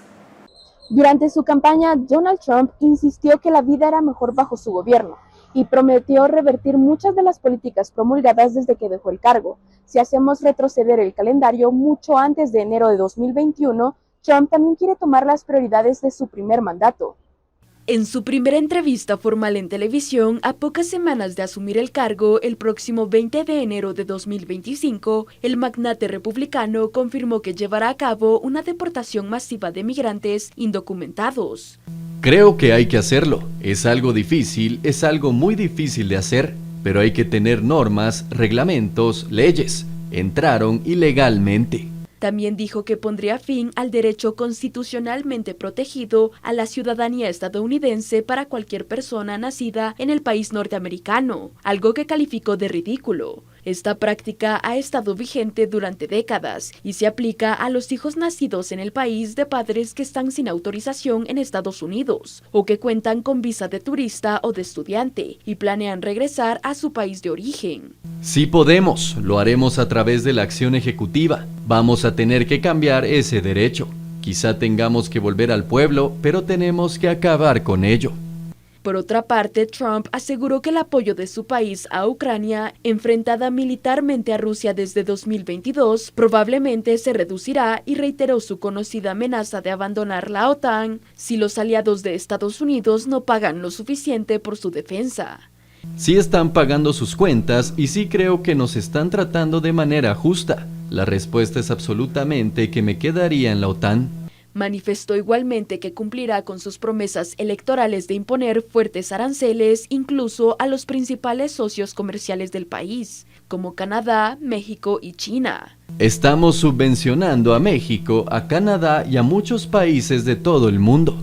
Durante su campaña, Donald Trump insistió que la vida era mejor bajo su gobierno y prometió revertir muchas de las políticas promulgadas desde que dejó el cargo. Si hacemos retroceder el calendario mucho antes de enero de 2021, Trump también quiere tomar las prioridades de su primer mandato. En su primera entrevista formal en televisión, a pocas semanas de asumir el cargo, el próximo 20 de enero de 2025, el magnate republicano confirmó que llevará a cabo una deportación masiva de migrantes indocumentados. Creo que hay que hacerlo. Es algo difícil, es algo muy difícil de hacer, pero hay que tener normas, reglamentos, leyes. Entraron ilegalmente. También dijo que pondría fin al derecho constitucionalmente protegido a la ciudadanía estadounidense para cualquier persona nacida en el país norteamericano, algo que calificó de ridículo. Esta práctica ha estado vigente durante décadas y se aplica a los hijos nacidos en el país de padres que están sin autorización en Estados Unidos o que cuentan con visa de turista o de estudiante y planean regresar a su país de origen. Sí podemos, lo haremos a través de la acción ejecutiva. Vamos a tener que cambiar ese derecho. Quizá tengamos que volver al pueblo, pero tenemos que acabar con ello. Por otra parte, Trump aseguró que el apoyo de su país a Ucrania, enfrentada militarmente a Rusia desde 2022, probablemente se reducirá y reiteró su conocida amenaza de abandonar la OTAN si los aliados de Estados Unidos no pagan lo suficiente por su defensa. Sí están pagando sus cuentas y sí creo que nos están tratando de manera justa. La respuesta es absolutamente que me quedaría en la OTAN. Manifestó igualmente que cumplirá con sus promesas electorales de imponer fuertes aranceles incluso a los principales socios comerciales del país, como Canadá, México y China. Estamos subvencionando a México, a Canadá y a muchos países de todo el mundo.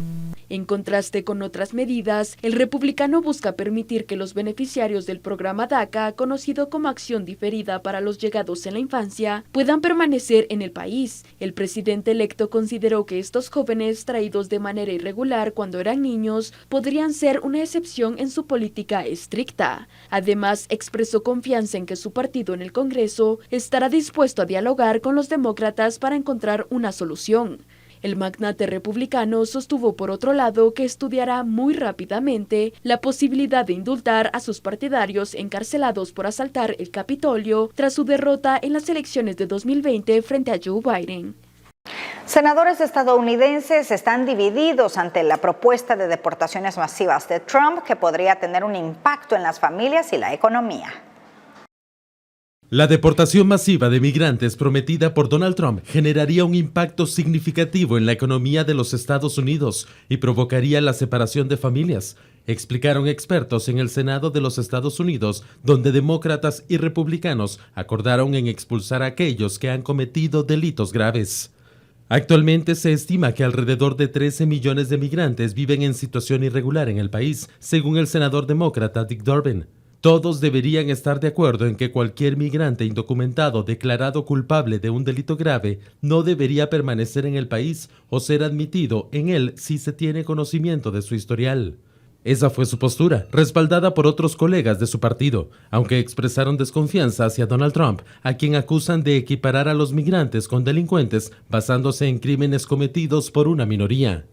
En contraste con otras medidas, el republicano busca permitir que los beneficiarios del programa DACA, conocido como Acción Diferida para los Llegados en la Infancia, puedan permanecer en el país. El presidente electo consideró que estos jóvenes traídos de manera irregular cuando eran niños podrían ser una excepción en su política estricta. Además, expresó confianza en que su partido en el Congreso estará dispuesto a dialogar con los demócratas para encontrar una solución. El magnate republicano sostuvo por otro lado que estudiará muy rápidamente la posibilidad de indultar a sus partidarios encarcelados por asaltar el Capitolio tras su derrota en las elecciones de 2020 frente a Joe Biden. Senadores estadounidenses están divididos ante la propuesta de deportaciones masivas de Trump, que podría tener un impacto en las familias y la economía. La deportación masiva de migrantes prometida por Donald Trump generaría un impacto significativo en la economía de los Estados Unidos y provocaría la separación de familias, explicaron expertos en el Senado de los Estados Unidos, donde demócratas y republicanos acordaron en expulsar a aquellos que han cometido delitos graves. Actualmente se estima que alrededor de 13 millones de migrantes viven en situación irregular en el país, según el senador demócrata Dick Durbin. Todos deberían estar de acuerdo en que cualquier migrante indocumentado declarado culpable de un delito grave no debería permanecer en el país o ser admitido en él si se tiene conocimiento de su historial. Esa fue su postura, respaldada por otros colegas de su partido, aunque expresaron desconfianza hacia Donald Trump, a quien acusan de equiparar a los migrantes con delincuentes basándose en crímenes cometidos por una minoría.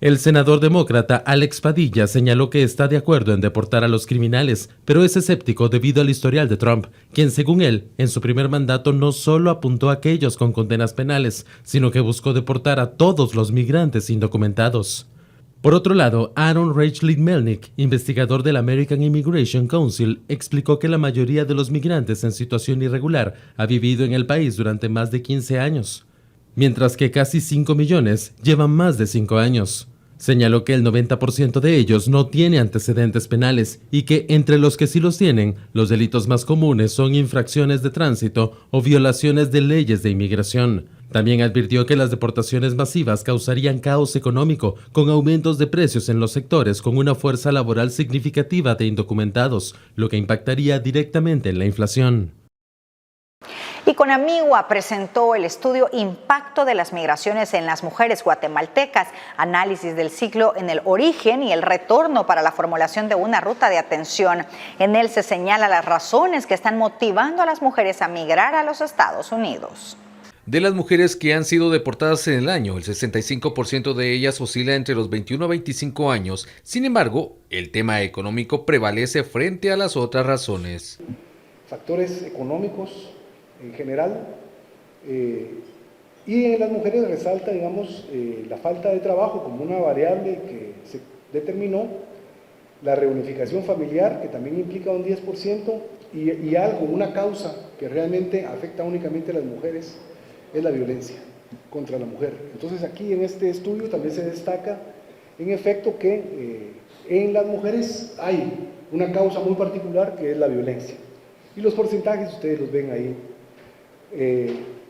El senador demócrata Alex Padilla señaló que está de acuerdo en deportar a los criminales, pero es escéptico debido al historial de Trump, quien según él, en su primer mandato no solo apuntó a aquellos con condenas penales, sino que buscó deportar a todos los migrantes indocumentados. Por otro lado, Aaron Reichley Melnick, investigador del American Immigration Council, explicó que la mayoría de los migrantes en situación irregular ha vivido en el país durante más de 15 años, mientras que casi 5 millones llevan más de 5 años. Señaló que el 90% de ellos no tiene antecedentes penales y que entre los que sí los tienen, los delitos más comunes son infracciones de tránsito o violaciones de leyes de inmigración. También advirtió que las deportaciones masivas causarían caos económico, con aumentos de precios en los sectores con una fuerza laboral significativa de indocumentados, lo que impactaría directamente en la inflación. Y Conamigua presentó el estudio Impacto de las migraciones en las mujeres guatemaltecas, análisis del ciclo en el origen y el retorno para la formulación de una ruta de atención. En él se señala las razones que están motivando a las mujeres a migrar a los Estados Unidos. De las mujeres que han sido deportadas en el año, el 65% de ellas oscila entre los 21 a 25 años. Sin embargo, el tema económico prevalece frente a las otras razones. Factores económicos en general, y en las mujeres resalta, digamos, la falta de trabajo como una variable que se determinó, la reunificación familiar, que también implica un 10%, y algo, una causa que realmente afecta únicamente a las mujeres, es la violencia contra la mujer. Entonces aquí en este estudio también se destaca, en efecto, que en las mujeres hay una causa muy particular que es la violencia. Y los porcentajes ustedes los ven ahí.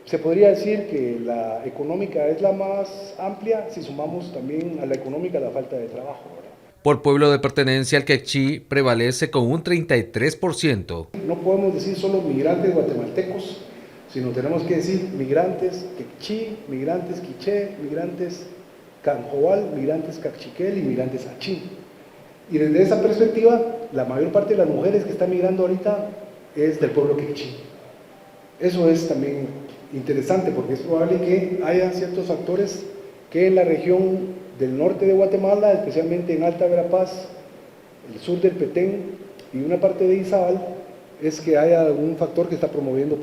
Se podría decir que la económica es la más amplia si sumamos también a la económica la falta de trabajo, ¿verdad? Por pueblo de pertenencia, el quechí prevalece con un 33%. No podemos decir solo migrantes guatemaltecos, sino tenemos que decir migrantes quechí, migrantes quiché, migrantes canjobal, migrantes cachiquel y migrantes achí. Y desde esa perspectiva, la mayor parte de las mujeres que están migrando ahorita es del pueblo quechí. Eso es también interesante porque es probable que haya ciertos factores que en la región del norte de Guatemala, especialmente en Alta Verapaz, el sur del Petén y una parte de Izabal, es que haya algún factor que está promoviendo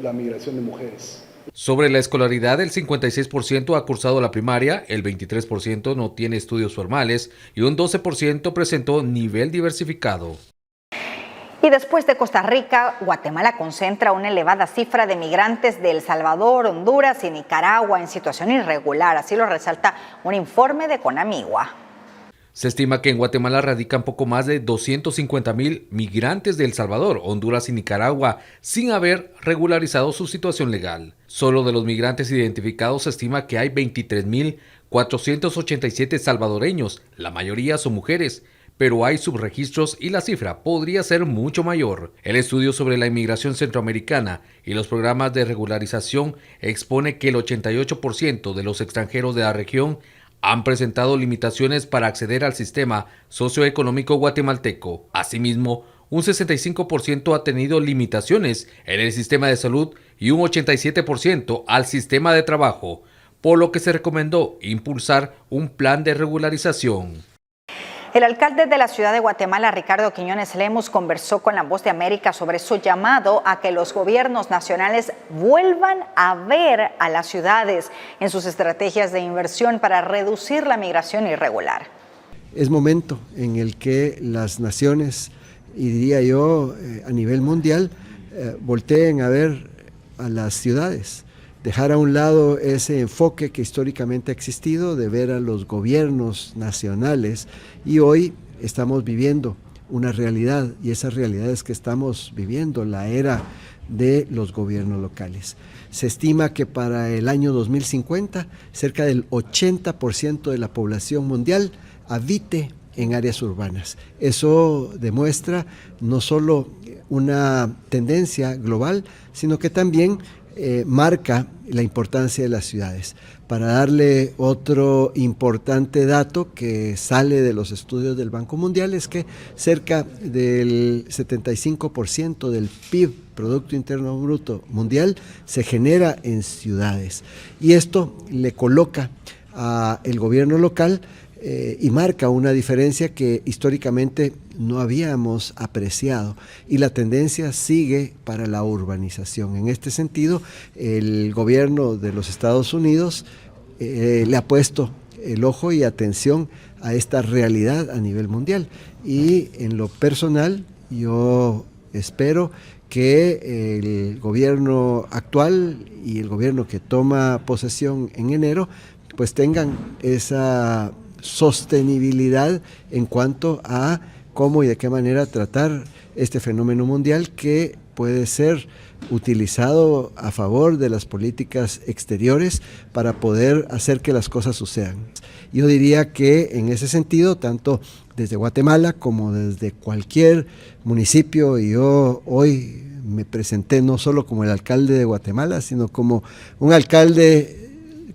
la migración de mujeres. Sobre la escolaridad, el 56% ha cursado la primaria, el 23% no tiene estudios formales y un 12% presentó nivel diversificado. Y después de Costa Rica, Guatemala concentra una elevada cifra de migrantes de El Salvador, Honduras y Nicaragua en situación irregular, así lo resalta un informe de Conamigua. Se estima que en Guatemala radican poco más de 250,000 migrantes de El Salvador, Honduras y Nicaragua sin haber regularizado su situación legal. Solo de los migrantes identificados se estima que hay 23,487 salvadoreños, la mayoría son mujeres, pero hay subregistros y la cifra podría ser mucho mayor. El estudio sobre la inmigración centroamericana y los programas de regularización expone que el 88% de los extranjeros de la región han presentado limitaciones para acceder al sistema socioeconómico guatemalteco. Asimismo, un 65% ha tenido limitaciones en el sistema de salud y un 87% al sistema de trabajo, por lo que se recomendó impulsar un plan de regularización. El alcalde de la ciudad de Guatemala, Ricardo Quiñones Lemus, conversó con La Voz de América sobre su llamado a que los gobiernos nacionales vuelvan a ver a las ciudades en sus estrategias de inversión para reducir la migración irregular. Es momento en el que las naciones, y diría yo a nivel mundial, volteen a ver a las ciudades. Dejar a un lado ese enfoque que históricamente ha existido de ver a los gobiernos nacionales, y hoy estamos viviendo una realidad, y esa realidad es que estamos viviendo la era de los gobiernos locales. Se estima que para el año 2050 cerca del 80% de la población mundial habite en áreas urbanas. Eso demuestra no solo una tendencia global, sino que también marca la importancia de las ciudades. Para darle otro importante dato que sale de los estudios del Banco Mundial, es que cerca del 75% del PIB, Producto Interno Bruto Mundial, se genera en ciudades. Y esto le coloca al gobierno local y marca una diferencia que históricamente no habíamos apreciado, y la tendencia sigue para la urbanización. En este sentido, el gobierno de los Estados Unidos le ha puesto el ojo y atención a esta realidad a nivel mundial, y en lo personal yo espero que el gobierno actual y el gobierno que toma posesión en enero pues tengan esa sostenibilidad en cuanto a cómo y de qué manera tratar este fenómeno mundial que puede ser utilizado a favor de las políticas exteriores para poder hacer que las cosas sucedan. Yo diría que en ese sentido, tanto desde Guatemala como desde cualquier municipio, y yo hoy me presenté no solo como el alcalde de Guatemala, sino como un alcalde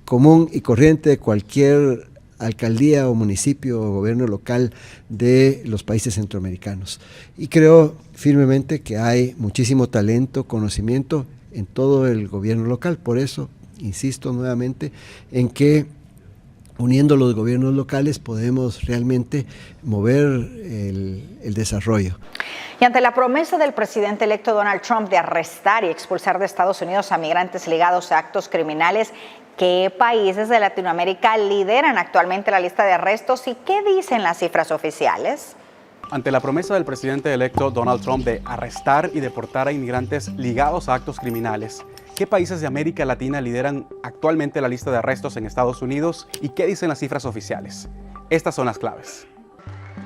común y corriente de cualquier alcaldía o municipio o gobierno local de los países centroamericanos. Y creo firmemente que hay muchísimo talento, conocimiento en todo el gobierno local. Por eso insisto nuevamente en que uniendo los gobiernos locales podemos realmente mover el desarrollo. Y ante la promesa del presidente electo Donald Trump de arrestar y expulsar de Estados Unidos a migrantes ligados a actos criminales, ¿qué países de Latinoamérica lideran actualmente la lista de arrestos y qué dicen las cifras oficiales? Ante la promesa del presidente electo Donald Trump de arrestar y deportar a inmigrantes ligados a actos criminales, ¿qué países de América Latina lideran actualmente la lista de arrestos en Estados Unidos y qué dicen las cifras oficiales? Estas son las claves.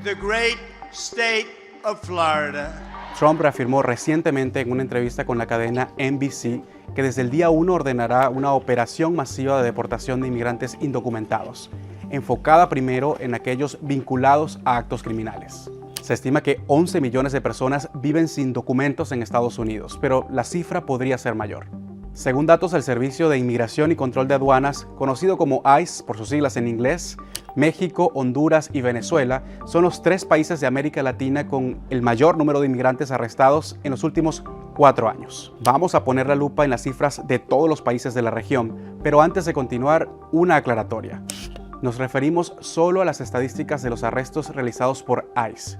The great state of Florida. Trump reafirmó recientemente en una entrevista con la cadena NBC que desde el día 1 ordenará una operación masiva de deportación de inmigrantes indocumentados, enfocada primero en aquellos vinculados a actos criminales. Se estima que 11 millones de personas viven sin documentos en Estados Unidos, pero la cifra podría ser mayor. Según datos del Servicio de Inmigración y Control de Aduanas, conocido como ICE por sus siglas en inglés, México, Honduras y Venezuela son los 3 países de América Latina con el mayor número de inmigrantes arrestados en los últimos 4 años. Vamos a poner la lupa en las cifras de todos los países de la región, pero antes de continuar, una aclaratoria. Nos referimos solo a las estadísticas de los arrestos realizados por ICE.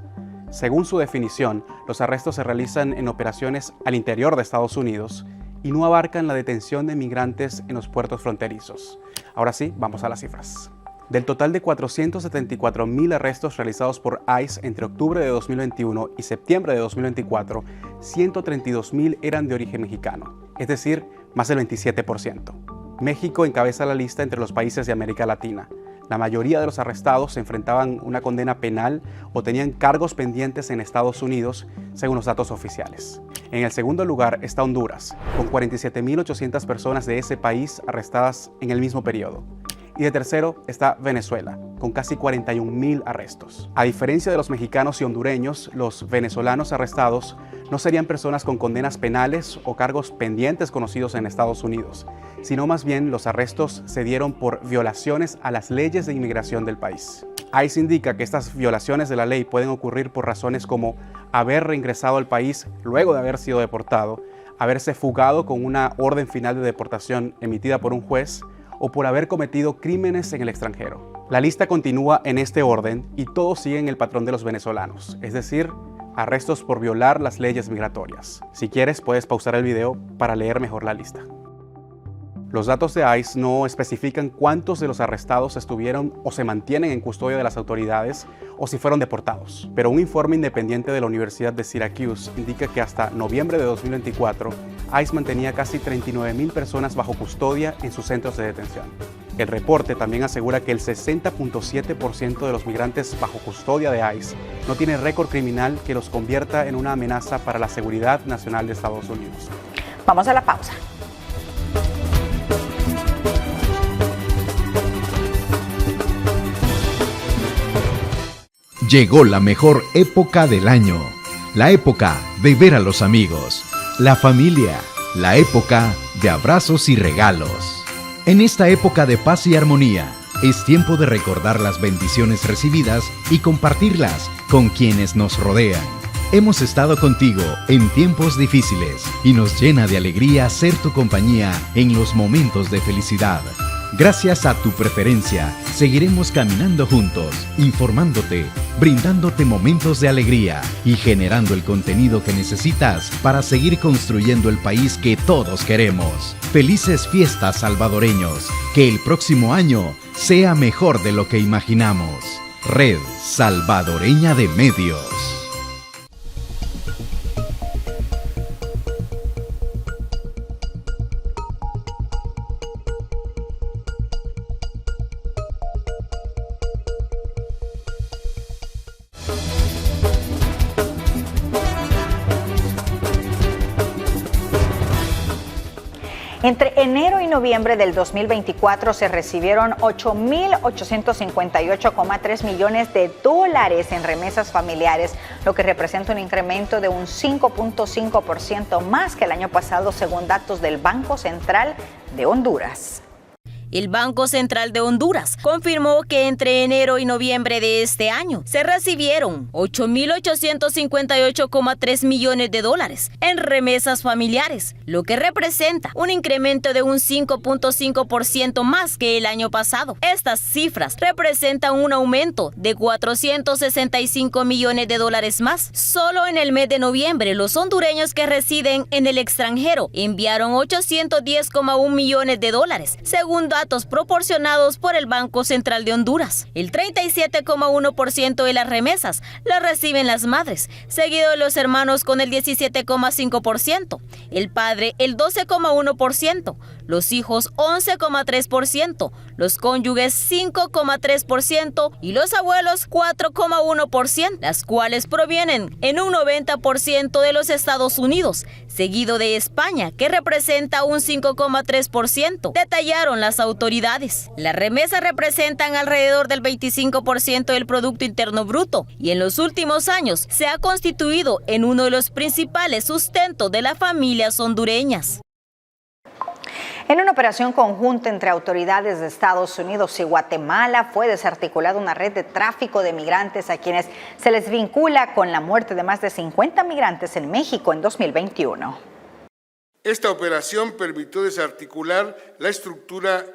Según su definición, los arrestos se realizan en operaciones al interior de Estados Unidos y no abarcan la detención de migrantes en los puertos fronterizos. Ahora sí, vamos a las cifras. Del total de 474,000 arrestos realizados por ICE entre octubre de 2021 y septiembre de 2024, 132,000 eran de origen mexicano, es decir, más del 27%. México encabeza la lista entre los países de América Latina. La mayoría de los arrestados se enfrentaban una condena penal o tenían cargos pendientes en Estados Unidos, según los datos oficiales. En el segundo lugar está Honduras, con 47,800 personas de ese país arrestadas en el mismo periodo. Y de tercero está Venezuela, con casi 41,000 arrestos. A diferencia de los mexicanos y hondureños, los venezolanos arrestados no serían personas con condenas penales o cargos pendientes conocidos en Estados Unidos, sino más bien los arrestos se dieron por violaciones a las leyes de inmigración del país. ICE indica que estas violaciones de la ley pueden ocurrir por razones como haber reingresado al país luego de haber sido deportado, haberse fugado con una orden final de deportación emitida por un juez, o por haber cometido crímenes en el extranjero. La lista continúa en este orden y todos siguen el patrón de los venezolanos, es decir, arrestos por violar las leyes migratorias. Si quieres, puedes pausar el video para leer mejor la lista. Los datos de ICE no especifican cuántos de los arrestados estuvieron o se mantienen en custodia de las autoridades o si fueron deportados. Pero un informe independiente de la Universidad de Syracuse indica que hasta noviembre de 2024, ICE mantenía casi 39,000 personas bajo custodia en sus centros de detención. El reporte también asegura que el 60.7% de los migrantes bajo custodia de ICE no tiene récord criminal que los convierta en una amenaza para la seguridad nacional de Estados Unidos. Vamos a la pausa. Llegó la mejor época del año, la época de ver a los amigos, la familia, la época de abrazos y regalos. En esta época de paz y armonía, es tiempo de recordar las bendiciones recibidas y compartirlas con quienes nos rodean. Hemos estado contigo en tiempos difíciles y nos llena de alegría ser tu compañía en los momentos de felicidad. Gracias a tu preferencia, seguiremos caminando juntos, informándote, brindándote momentos de alegría y generando el contenido que necesitas para seguir construyendo el país que todos queremos. Felices fiestas, salvadoreños. Que el próximo año sea mejor de lo que imaginamos. Red Salvadoreña de Medios. Entre enero y noviembre del 2024 se recibieron 8.858,3 millones de dólares en remesas familiares, lo que representa un incremento de un 5.5% más que el año pasado, según datos del Banco Central de Honduras. El Banco Central de Honduras confirmó que entre enero y noviembre de este año se recibieron 8.858,3 millones de dólares en remesas familiares, lo que representa un incremento de un 5.5% más que el año pasado. Estas cifras representan un aumento de 465 millones de dólares más. Solo en el mes de noviembre, los hondureños que residen en el extranjero enviaron 810,1 millones de dólares, según datos proporcionados por el Banco Central de Honduras. El 37,1% de las remesas las reciben las madres, seguido de los hermanos con el 17,5%, el padre el 12,1%, los hijos 11,3%, los cónyuges 5,3% y los abuelos 4,1%, las cuales provienen en un 90% de los Estados Unidos, seguido de España, que representa un 5,3%, detallaron las autoridades. Las remesas representan alrededor del 25% del Producto Interno Bruto y en los últimos años se ha constituido en uno de los principales sustentos de las familias hondureñas. En una operación conjunta entre autoridades de Estados Unidos y Guatemala fue desarticulada una red de tráfico de migrantes a quienes se les vincula con la muerte de más de 50 migrantes en México en 2021. Esta operación permitió desarticular la estructura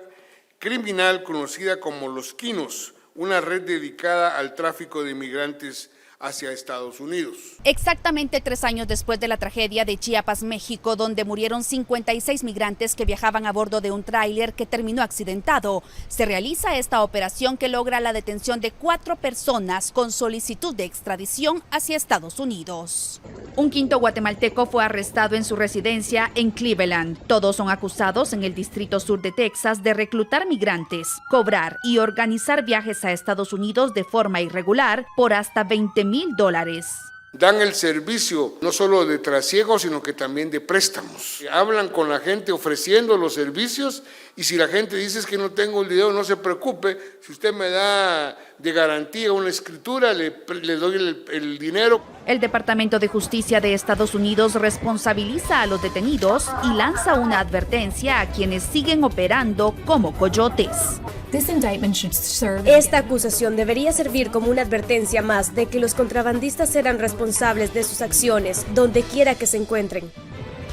criminal conocida como Los Quinos, una red dedicada al tráfico de migrantes hacia Estados Unidos. Exactamente 3 años después de la tragedia de Chiapas, México, donde murieron 56 migrantes que viajaban a bordo de un tráiler que terminó accidentado, se realiza esta operación que logra la detención de 4 personas con solicitud de extradición hacia Estados Unidos. Un quinto guatemalteco fue arrestado en su residencia en Cleveland. Todos son acusados en el Distrito Sur de Texas de reclutar migrantes, cobrar y organizar viajes a Estados Unidos de forma irregular por hasta $20,000. Dan el servicio no solo de trasiego, sino que también de préstamos. Hablan con la gente ofreciendo los servicios y si la gente dice que no tengo el dinero, no se preocupe, si usted me da de garantía una escritura, le doy el dinero. El Departamento de Justicia de Estados Unidos responsabiliza a los detenidos y lanza una advertencia a quienes siguen operando como coyotes. Esta acusación debería servir como una advertencia más de que los contrabandistas serán responsables de sus acciones donde quiera que se encuentren.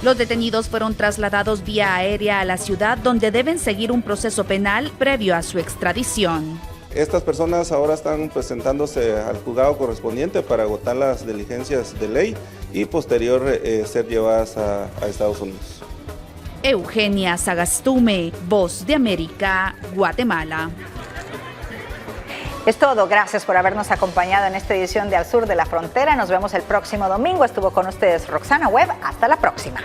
Los detenidos fueron trasladados vía aérea a la ciudad donde deben seguir un proceso penal previo a su extradición. Estas personas ahora están presentándose al juzgado correspondiente para agotar las diligencias de ley y posterior ser llevadas a Estados Unidos. Eugenia Sagastume, Voz de América, Guatemala. Es todo, gracias por habernos acompañado en esta edición de Al Sur de la Frontera. Nos vemos el próximo domingo. Estuvo con ustedes Roxana Webb. Hasta la próxima.